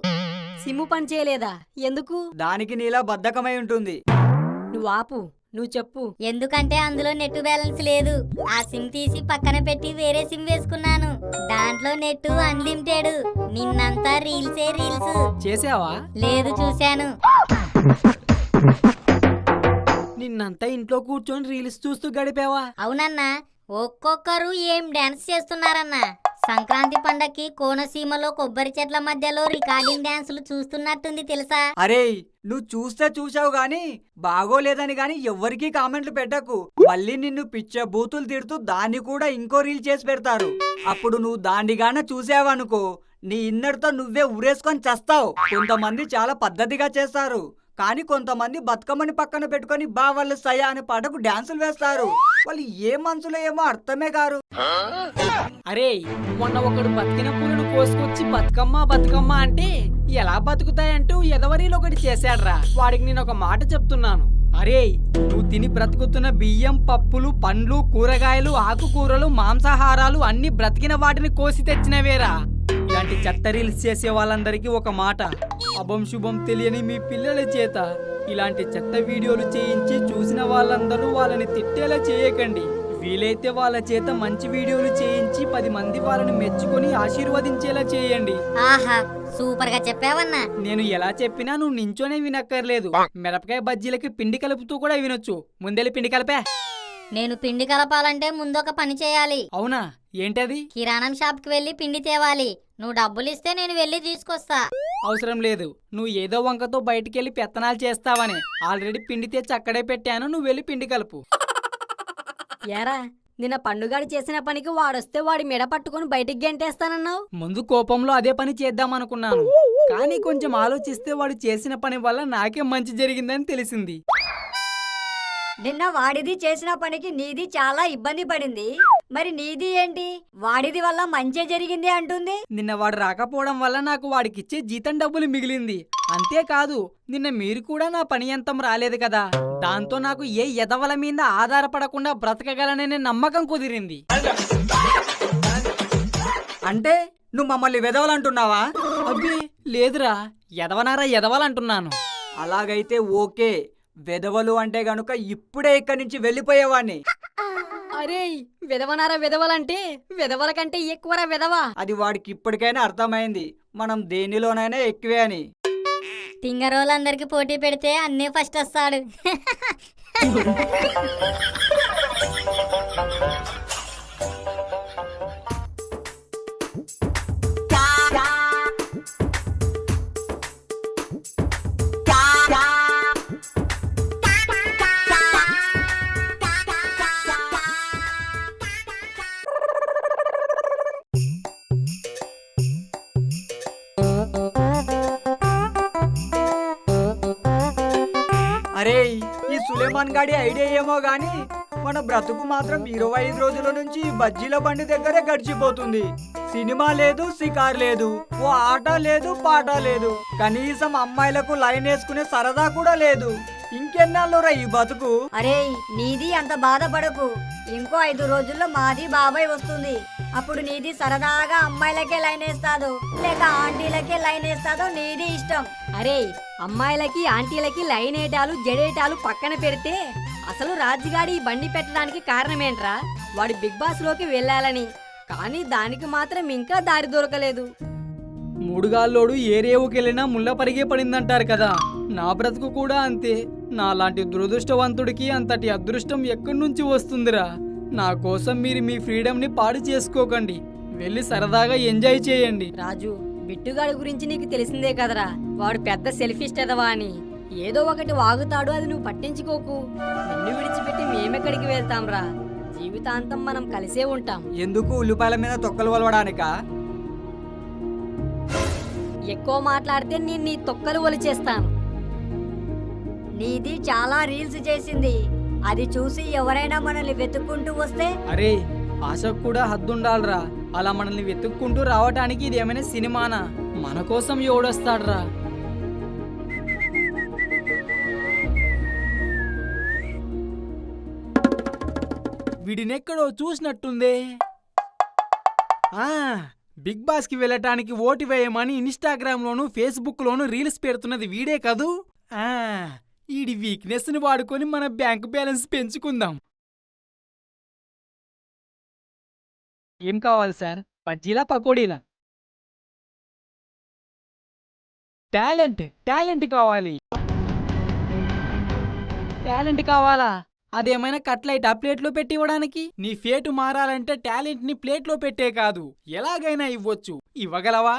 సిమ్ము పని చేయలేదా? ఎందుకు? దానికి నీలా బద్ధకమై ఉంటుంది. నువ్వు ఆపు, నువ్వు చెప్పు. ఎందుకంటే అందులో నెట్ బ్యాలెన్స్ లేదు. ఆ సిమ్ తీసి పక్కన పెట్టి వేరే సిమ్ వేసుకున్నాను. దాంట్లో నెట్ అన్లిమిటెడ్. నిన్నంతా రీల్సే రీల్స్. చేసావా? లేదు, చూశాను. నిన్నంతా ఇంట్లో కూర్చొని రీల్స్ చూస్తూ గడిపావా? అవునన్నా, ఒక్కొక్కరు ఏం డాన్స్ చేస్తున్నారన్నా. సంక్రాంతి పండక్కి కోనసీమలో కొబ్బరి చెట్ల మధ్యలో రికార్డింగ్ డాన్సులు చూస్తున్నట్టుంది తెలుసా? అరే నువ్వు చూసావు గాని బాగోలేదని గాని ఎవ్వరికీ కామెంట్లు పెట్టకు. మళ్ళీ నిన్ను పిచ్చ బూతులు తిడుతూ దాన్ని కూడా ఇంకో రీల్ చేసి పెడతారు. అప్పుడు నువ్వు దాన్నిగాన చూసావనుకో, నీ ఇన్నడితో నువ్వే ఉరేసుకొని చస్తావు. కొంతమంది చాలా పద్ధతిగా చేస్తారు, కానీ కొంతమంది బతుకమ్మని పక్కన పెట్టుకొని బావళ్ళు సయ అనే పాటకు డాన్సులు వేస్తారు. వాళ్ళు ఏ మనసులో ఏమో అర్థమే కారు. అరే మొన్న ఒకడు బతికిన పూలను కోసుకొచ్చి బతుకమ్మ బతుకమ్మ అంటే ఎలా బతుకుతాయంటూ ఎదవరీలో ఒకటి చేశాడ్రా. వాడికి నేను ఒక మాట చెప్తున్నాను. అరే నువ్వు తిని బ్రతుకుతున్న బియ్యం, పప్పులు, పండ్లు, కూరగాయలు, ఆకుకూరలు, మాంసాహారాలు అన్ని బ్రతికిన వాటిని కోసి తెచ్చినవేరా. ఇలాంటి చెత్త రీల్స్ చేసే వాళ్ళందరికీ ఒక మాట, అభం శుభం తెలియని మీ పిల్లల చేత ఇలాంటి చెత్త వీడియోలు చేయించి చూసిన వాళ్ళందరూ వాళ్ళని తిట్టేలా చేయకండి. వీలైతే వాళ్ళ చేత మంచి వీడియోలు చేయించి 10 మంది వాళ్ళని మెచ్చుకొని ఆశీర్వదించేలా చేయండి. ఆహా, సూపర్ గా చెప్పావన్నా. నేను ఎలా చెప్పినా నువ్వు నించోనే వినక్కర్లేదు. మిరపకాయ బజ్జీలకి పిండి కలుపుతూ కూడా వినొచ్చు. ముందెళ్ళి పిండి కలిపే. నేను పిండి కలపాలంటే ముందొక పని చేయాలి. అవునా? ఏంటది? కిరాణం షాప్ కి వెళ్లి పిండి తేవాలి. నువ్వు డబ్బులు ఇస్తే నేను వెళ్లి తీసుకొస్తా. అవసరం లేదు, నువ్వు ఏదో వంకతో బయటికెళ్ళి పెత్తనాలు చేస్తావని. ఆల్రెడీ పిండి తెచ్చి అక్కడే పెట్టాను, నువ్వు వెళ్ళి పిండి కలుపు. ఏరా నిన్న పండుగాడు చేసిన పనికి వాడొస్తే వాడి మెడ పట్టుకొని బయటికి గెంటేస్తానన్నావు. ముందు కోపంలో అదే పని చేద్దామనుకున్నాను, కానీ కొంచెం ఆలోచిస్తే వాడు చేసిన పని వల్ల నాకే మంచి జరిగిందని తెలిసింది. నిన్న వాడిది చేసిన పనికి నీది చాలా ఇబ్బంది పడింది, మరి నీది ఏంటి? వాడిది వల్ల మంచి జరిగింది అంటుంది. నిన్న వాడు రాకపోవడం వల్ల నాకు వాడికిచ్చే జీతం డబ్బులు మిగిలింది. అంతేకాదు నిన్న మీరు కూడా నా పని అంతం రాలేదు కదా, దాంతో నాకు ఏ ఎదవల మీద ఆధారపడకుండా బ్రతకగలననే నమ్మకం కుదిరింది. అంటే నువ్వు మమ్మల్ని వెదవలంటున్నావా? అబ్బే లేదురా, ఎదవనారా ఎదవలంటున్నాను. అలాగైతే ఓకే, వెదవలు అంటే గనుక ఇప్పుడే ఇక్కడి నుంచి వెళ్ళిపోయేవాడిని. అరే విధవనారా విధవలంటే విధవల కంటే ఎక్కువరా విధవా. అది వాడికి ఇప్పటికైనా అర్థమైంది, మనం దేనిలోనైనా ఎక్కువే అని. తింగరోళ్ళందరికి పోటీ పెడితే అన్నీ ఫస్ట్ వస్తాడు. అరే ఈ సులేమాన్ గాడి ఐడియా ఏమో గాని మన బ్రతుకు మాత్రం 25 రోజుల నుంచి బజ్జీల బండి దగ్గరే గడిచిపోతుంది. సినిమా లేదు, షికార్ లేదు, ఓ ఆట లేదు, పాట లేదు, కనీసం అమ్మాయిలకు లైన్ వేసుకునే సరదా కూడా లేదు. ఇంకెన్నాళ్ళురా ఈ బతుకు? అరే నీది అంత బాధపడకు, ఇంకో 5 రోజుల్లో మాది బాబాయ్ వస్తుంది. అప్పుడు నీది సరదాగా అమ్మాయిలకే లైన్ వేస్తాదో లేక ఆంటీలకే లైన్ వేస్తాదో నీది ఇష్టం. అరే అమ్మాయిలకి ఆంటీలకి లైన్ ఏటాలు జడేటాలు పక్కన పెడితే అసలు రాజుగాడి ఈ బండి పెట్టడానికి కారణమేంట్రా? వాడి బిగ్ బాస్ లోకి వెళ్ళాలని, కానీ దానికి మాత్రం ఇంకా దారి దొరకలేదు. మూడుగాల్లోడు ఏ రేవుకెళ్ళినా ముళ్ళ పరిగే పడిందంటారు కదా, నా బ్రతుకు కూడా అంతే. నాలాంటి దురదృష్టవంతుడికి అంతటి అదృష్టం ఎక్కడి నుంచి వస్తుందిరా? నా కోసం మీరు మీ ఫ్రీడమ్ ని పాడు చేసుకోకండి, వెళ్ళి సరదాగా ఎంజాయ్ చేయండి. రాజు బిట్టుగాడి గురించి నీకు తెలిసిందే కదరా, వాడు పెద్ద సెల్ఫిష్ ఎదవా అని. ఏదో ఒకటి వాగుతాడు, అది నువ్వు పట్టించుకోకు. నిన్ను విడిచిపెట్టి మేమెక్కడికి వెళ్తాంరా? జీవితాంతం మనం కలిసే ఉంటాం. ఎందుకు ఉల్లిపాయల మీద తొక్కలు వలవడానికా? ఎక్కువ మాట్లాడితే నేను నీ తొక్కలు ఒలిచేస్తాను. నీది చాలా రీల్స్ చేసింది, అది చూసి ఎవరైనా మనల్ని వెతుక్కుంటూ వస్తే? అరే ఆశకు కూడా హద్దుండాలిరా. అలా మనల్ని వెతుక్కుంటూ రావటానికి ఇది ఏమైనా సినిమానా? మన కోసం ఎవడొస్తాడ్రా? వీడినెక్కడో చూసినట్టుందే. బిగ్ బాస్ కి వెళ్ళటానికి ఓటు వేయమని ఇన్స్టాగ్రామ్ లోను ఫేస్బుక్ లోను రీల్స్ పెడుతున్నది వీడే కదూ. ఈడి వీక్నెస్ ని వాడుకొని మన బ్యాంక్ బ్యాలెన్స్ పెంచుకుందాం. ఏం కావాలి సార్? బజ్జీలా పకోడీలా? టాలెంట్ కావాలి. టాలెంట్ కావాలా? అదేమైనా కట్లైటా ప్లేట్లో పెట్టి ఇవ్వడానికి? నీ ఫేటు మారాలంటే టాలెంట్ ని ప్లేట్లో పెట్టే కాదు, ఎలాగైనా ఇవ్వొచ్చు. ఇవ్వగలవా?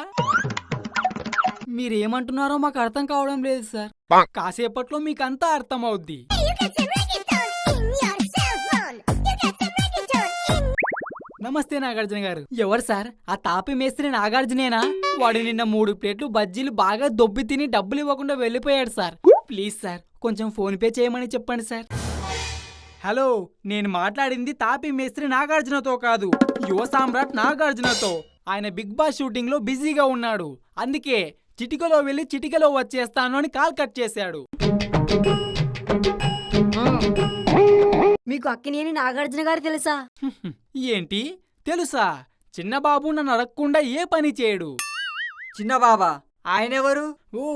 మీరేమంటున్నారో మాకు అర్థం కావడం లేదు సార్. కాసేపట్లో మీకంతా అర్థమవుద్ది. నమస్తే నాగార్జున గారు. ఎవరు సార్? ఆ తాపి మేస్త్రి నాగార్జునేనా? వాడు నిన్న 3 ప్లేట్లు బజ్జీలు బాగా దొబ్బి తిని డబ్బులు ఇవ్వకుండా వెళ్ళిపోయాడు సార్. ప్లీజ్ సార్ కొంచెం ఫోన్ పే చేయమని చెప్పండి సార్. హలో, నేను మాట్లాడింది తాపి మేస్త్రి నాగార్జునతో కాదు, యువ సామ్రాట్ నాగార్జునతో. ఆయన బిగ్ బాస్ షూటింగ్ లో బిజీగా ఉన్నాడు, అందుకే చిటికలో వెళ్ళి చిటికలో వచ్చేస్తాను అని కాల్ కట్ చేశాడు. మీకు అక్కినేని నాగార్జున గారు తెలుసా? ఏంటి తెలుసా? చిన్నబాబు నన్ను అడగకుండా ఏ పని చేయడు. చిన్నబాబా ఆయనెవరు? ఓ,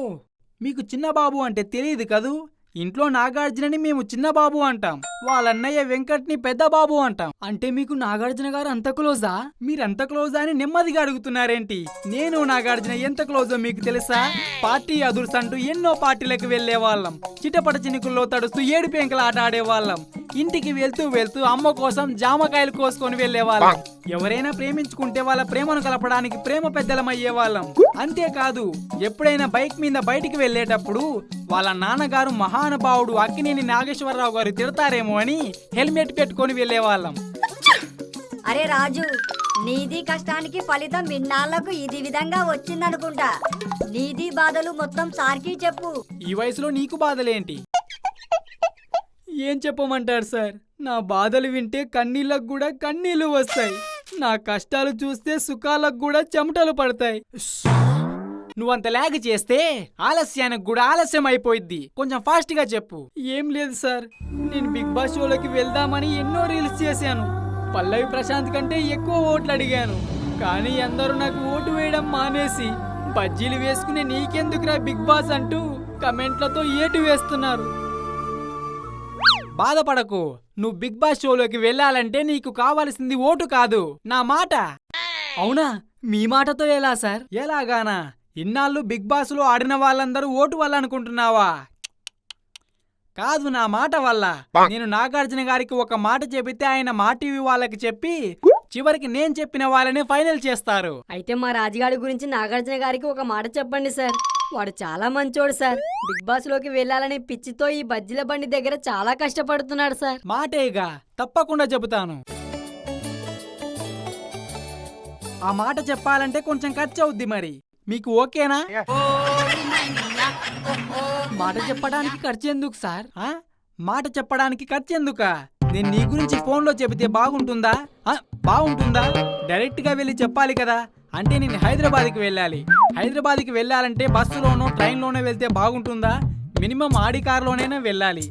మీకు చిన్నబాబు అంటే తెలియదు కదూ. ఇంట్లో నాగార్జునని మేము చిన్నబాబు అంటాం, వాళ్ళన్నయ్య వెంకట్ని పెద్ద బాబు అంటాం. అంటే మీకు నాగార్జున గారు అంత క్లోజా? మీరెంత క్లోజ్ అని నెమ్మదిగా అడుగుతున్నారేంటి? నేను నాగార్జున ఎంత క్లోజో మీకు తెలుసా? పార్టీ అదుర్స్ అంటూ ఎన్నో పార్టీలకు వెళ్లే వాళ్ళం, చిటపట చినుకుల్లో తడుస్తూ ఏడు పెంకల ఆట ఆడేవాళ్ళం, ఇంటికి వెళ్తూ వెళ్తూ అమ్మ కోసం జామకాయలు కోసుకొని వెళ్లేవాళ్ళం. ఎవరైనా ప్రేమించుకుంటే వాళ్ళ ప్రేమను కలపడానికి ప్రేమ పెద్దలమయ్యేవాళ్ళం. అంతేకాదు, ఎప్పుడైనా బైక్ మీద బయటికి వెళ్లేటప్పుడు వాళ్ళ నాన్నగారు మహానుభావుడు అక్కినేని నాగేశ్వరరావు గారు తిడతారేమో అని హెల్మెట్ పెట్టుకొని వెళ్లేవాళ్ళం. అరే రాజు, నీది కష్టానికి ఫలితం ఇన్నాళ్లకు ఇది విధంగా వచ్చిందనుకుంటా. నీది బాధలు మొత్తం సార్కి చెప్పు. ఈ వయసులో నీకు బాధలేంటి? ఏం చెప్పమంటారు సార్? నా బాధలు వింటే కన్నీళ్ళకు కూడా కన్నీళ్లు వస్తాయి, నా కష్టాలు చూస్తే సుఖాలకు కూడా చెమటలు పడతాయి. నువ్వంత లాగ్ చేస్తే ఆలస్యానికి కూడా ఆలస్యం అయిపోయిద్ది, కొంచెం ఫాస్ట్ గా చెప్పు. ఏం లేదు సార్, నేను బిగ్ బాస్ షోలోకి వెళ్దామని ఎన్నో రీల్స్ చేశాను. పల్లవి ప్రశాంత్ కంటే ఎక్కువ ఓట్లు అడిగాను, కానీ అందరూ నాకు ఓటు వేయడం మానేసి బజ్జీలు వేసుకునే నీకెందుకురా బిగ్ బాస్ అంటూ కమెంట్లతో ఏటు వేస్తున్నారు. బాధపడకు, నువ్వు బిగ్ బాస్ షోలోకి వెళ్ళాలంటే నీకు కావాల్సింది ఓటు కాదు, నా మాట. అవునా? మీ మాటతో ఎలా సార్? ఎలాగానా? ఇన్నాళ్ళు బిగ్ బాస్ లో ఆడిన వాళ్ళందరూ ఓటు వల్ల అనుకుంటున్నావా? కాదు, నా మాట వల్ల. నేను నాగార్జున గారికి ఒక మాట చెబితే ఆయన మా టీవీ వాళ్ళకి చెప్పి చివరికి నేను చెప్పిన వాళ్ళని ఫైనల్ చేస్తారు. అయితే మా రాజుగాడి గురించి నాగార్జున గారికి ఒక మాట చెప్పండి సార్. వాడు చాలా మంచోడు సార్. బిగ్ బాస్ లోకి వెళ్ళాలని పిచ్చితో ఈ బజ్జీల బండి దగ్గర చాలా కష్టపడుతున్నాడు సార్. మాటేగా, తప్పకుండా చెబుతాను. ఆ మాట చెప్పాలంటే కొంచెం ఖర్చు అవుద్ది, మరి మీకు ఓకేనా? మాట చెప్పడానికి ఖర్చు ఎందుకు సార్? మాట చెప్పడానికి ఖర్చు ఎందుకా? నేను నీ గురించి ఫోన్లో చెబితే బాగుంటుందా? బాగుంటుందా? డైరెక్ట్ గా వెళ్ళి చెప్పాలి కదా. అంటే నేను హైదరాబాద్కి వెళ్ళాలి. హైదరాబాద్కి వెళ్ళాలంటే బస్సులోనో ట్రైన్లోనో వెళ్తే బాగుంటుందా? మినిమం ఆడి కారులోనైనా వెళ్ళాలి.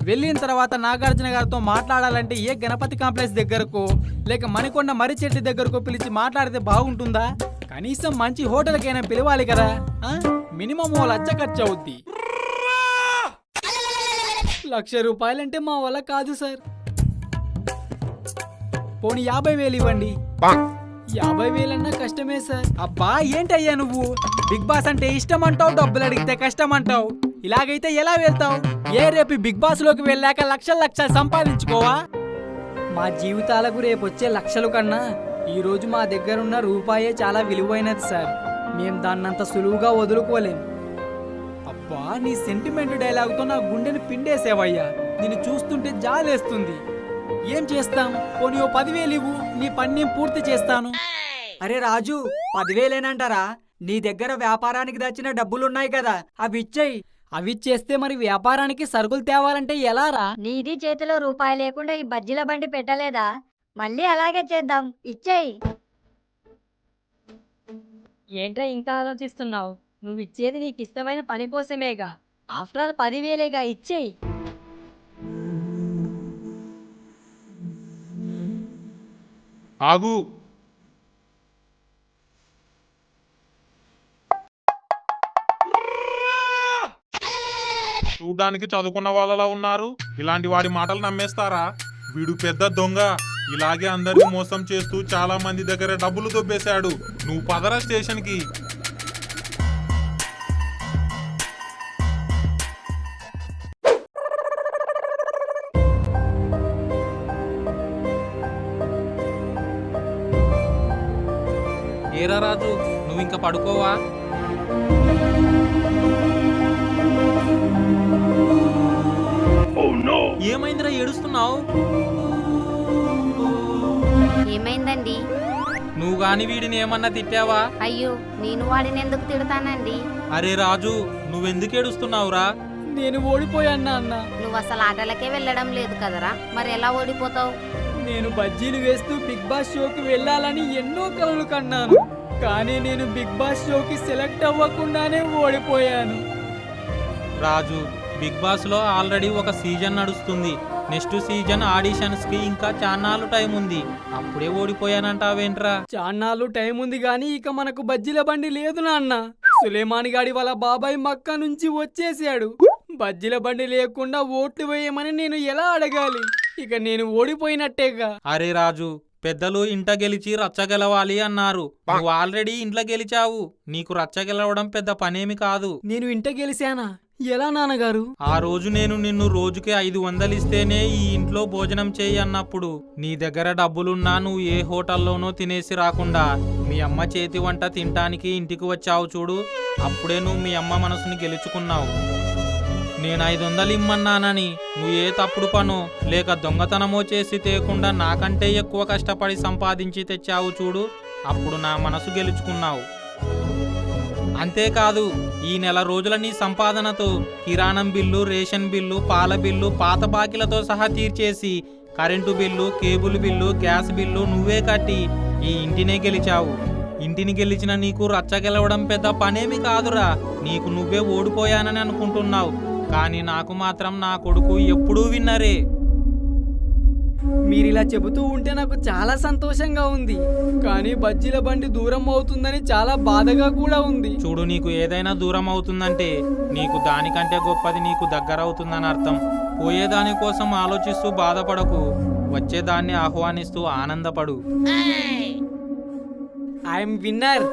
వెళ్ళిన తర్వాత నాగార్జున గారితో మాట్లాడాలంటే ఏ గణపతి కాంప్లెక్స్ దగ్గరకో లేక మణికొండ మర్రి చెట్టు దగ్గరకో పిలిచి మాట్లాడితే బాగుంటుందా? కనీసం మంచి హోటల్కైనా పిలవాలి కదా. మినిమం 1,00,000 ఖర్చు అవుద్ది. 1,00,000 రూపాయలంటే మా వల్ల కాదు సార్. పోనీ 50,000 ఇవ్వండి. 50,000 కష్టమే సార్. అబ్బా ఏంటయ్యా నువ్వు? బిగ్ బాస్ అంటే ఇష్టం అంటావు, డబ్బులు అడిగితే కష్టం అంటావు. ఇలాగైతే ఎలా వెళ్తావు? రేపు బిగ్ బాస్ లోకి వెళ్ళాక లక్షలు సంపాదించుకోవా? మా జీవితాలకు రేపొచ్చే లక్షల కన్నా ఈరోజు మా దగ్గరున్న రూపాయే చాలా విలువైనది సార్. మేం దాన్నంత సులువుగా వదులుకోలేం. అబ్బా, నీ సెంటిమెంట్ డైలాగుతో నా గుండెని పిండేసేవయ్యా. నిన్ను చూస్తుంటే జాలేస్తుంది. ఏం చేస్తాం? పోనీ ఓ 10,000 ఇవ్వు, నీ పని నేను పూర్తి చేస్తాను. అరే రాజు, 10,000ఏనంటారా? నీ దగ్గర వ్యాపారానికి దచ్చిన డబ్బులున్నాయి కదా, అవి ఇచ్చేయి. అవి చేస్తే మరి వ్యాపారానికి సరుకులు తేవాలంటే ఎలా రా? నీది చేతిలో రూపాయి లేకుండా ఈ బజ్జీల బండి పెట్టలేదా? మళ్ళీ అలాగే చేద్దాం, ఇచ్చేయి. ఏంట్రా ఇంకా ఆలోచిస్తున్నావు? నువ్వు ఇచ్చేది నీకు ఇష్టమైన పని కోసమేగా. ఆఫ్టర్ ఆల్ 10,000గా, ఇచ్చేయి. ఆగు. చూడ్డానికి చదువుకున్న వాళ్ళలా ఉన్నారు, ఇలాంటి వాడి మాటలు నమ్మేస్తారా? వీడు పెద్ద దొంగ, ఇలాగే అందరిని మోసం చేస్తూ చాలా మంది దగ్గర డబ్బులు దొబ్బేశాడు. నువ్వు పదరా స్టేషన్కి. ఏరా రాజు, నువ్వు ఇంకా పడుకోవా? ఏమైందిరా ఏడుస్తున్నావు? ఏమైందండి? నువ్వు గాని వీడిని ఏమన్నా తిట్టావా? అయ్యో, నేను వాడిని ఎందుకు తిడతానండి? అరే రాజు, నువ్వెందుకు ఏడుస్తున్నావురా? నేను ఓడిపోయాను అన్న. నువ్వు అసలు ఆటలకే వెళ్ళడం లేదు కదరా, మరి ఎలా ఓడిపోతావు? నేను బజ్జీలు వేస్తూ బిగ్ బాస్ షోకి వెళ్ళాలని ఎన్నో కలలు కన్నాను, కానీ నేను బిగ్ బాస్ షోకి సెలెక్ట్ అవ్వకుండానే ఓడిపోయాను. రాజు, బిగ్ బాస్ లో ఆల్రెడీ ఒక సీజన్ నడుస్తుంది. నెక్స్ట్ సీజన్ ఆడిషన్స్ కి ఇంకా చాన్నాళ్ళు టైం ఉంది. అప్పుడే ఓడిపోయానంటావేంట్రా? చాన్నాళ్ళు టైం ఉంది గాని ఇక మనకు బజ్జీల బండి లేదు నాన్న. సులేమాని గాడి వాళ్ళ బాబాయ్ మక్కా నుంచి వచ్చేసాడు. బజ్జీల బండి లేకుండా ఓట్లు వేయమని నేను ఎలా అడగాలి? ఇక నేను ఓడిపోయినట్టేగా. అరే రాజు, పెద్దలు ఇంట గెలిచి రచ్చ గెలవాలి అన్నారు. నువ్వు ఆల్రెడీ ఇంట్లో గెలిచావు. నీకు రచ్చ గెలవడం పెద్ద పనేమి కాదు. నేను ఇంట గెలిచానా? ఎలా నాన్నగారు? ఆ రోజు నేను నిన్ను రోజుకి 500 ఇస్తేనే ఈ ఇంట్లో భోజనం చేయి అన్నప్పుడు నీ దగ్గర డబ్బులున్నా నువ్వు ఏ హోటల్లోనో తినేసి రాకుండా మీ అమ్మ చేతి వంట తినటానికి ఇంటికి వచ్చావు చూడు. అప్పుడే నువ్వు మీ అమ్మ మనసుని గెలుచుకున్నావు. నేను 500 ఇమ్మన్నానని నువ్వు ఏ తప్పుడు పనో లేక దొంగతనమో చేసి తేకుండా నాకంటే ఎక్కువ కష్టపడి సంపాదించి తెచ్చావు చూడు. అప్పుడు నా మనసు గెలుచుకున్నావు. అంతేకాదు, ఈ నెల రోజుల నీ సంపాదనతో కిరాణం బిల్లు, రేషన్ బిల్లు, పాల బిల్లు, పాత బాకీలతో సహా తీర్చేసి current bill, cable bill, gas bill నువ్వే కట్టి ఈ ఇంటినే గెలిచావు. ఇంటిని గెలిచిన నీకు రచ్చ గెలవడం పెద్ద పనేమి కాదురా. నీకు నువ్వే ఓడిపోయానని అనుకుంటున్నావు, కానీ నాకు మాత్రం నా కొడుకు ఎప్పుడూ విన్నరే. మీరిలా చెబుతూ ఉంటే నాకు చాలా సంతోషంగా ఉంది, కానీ బజ్జీల బండి దూరం అవుతుందని చాలా బాధగా కూడా ఉంది. చూడు, నీకు ఏదైనా దూరం అవుతుందంటే నీకు దానికంటే గొప్పది నీకు దగ్గర అవుతుందని అర్థం. పోయేదాని కోసం ఆలోచిస్తూ బాధపడకు, వచ్చేదాన్ని ఆహ్వానిస్తూ ఆనందపడు. I'm winner.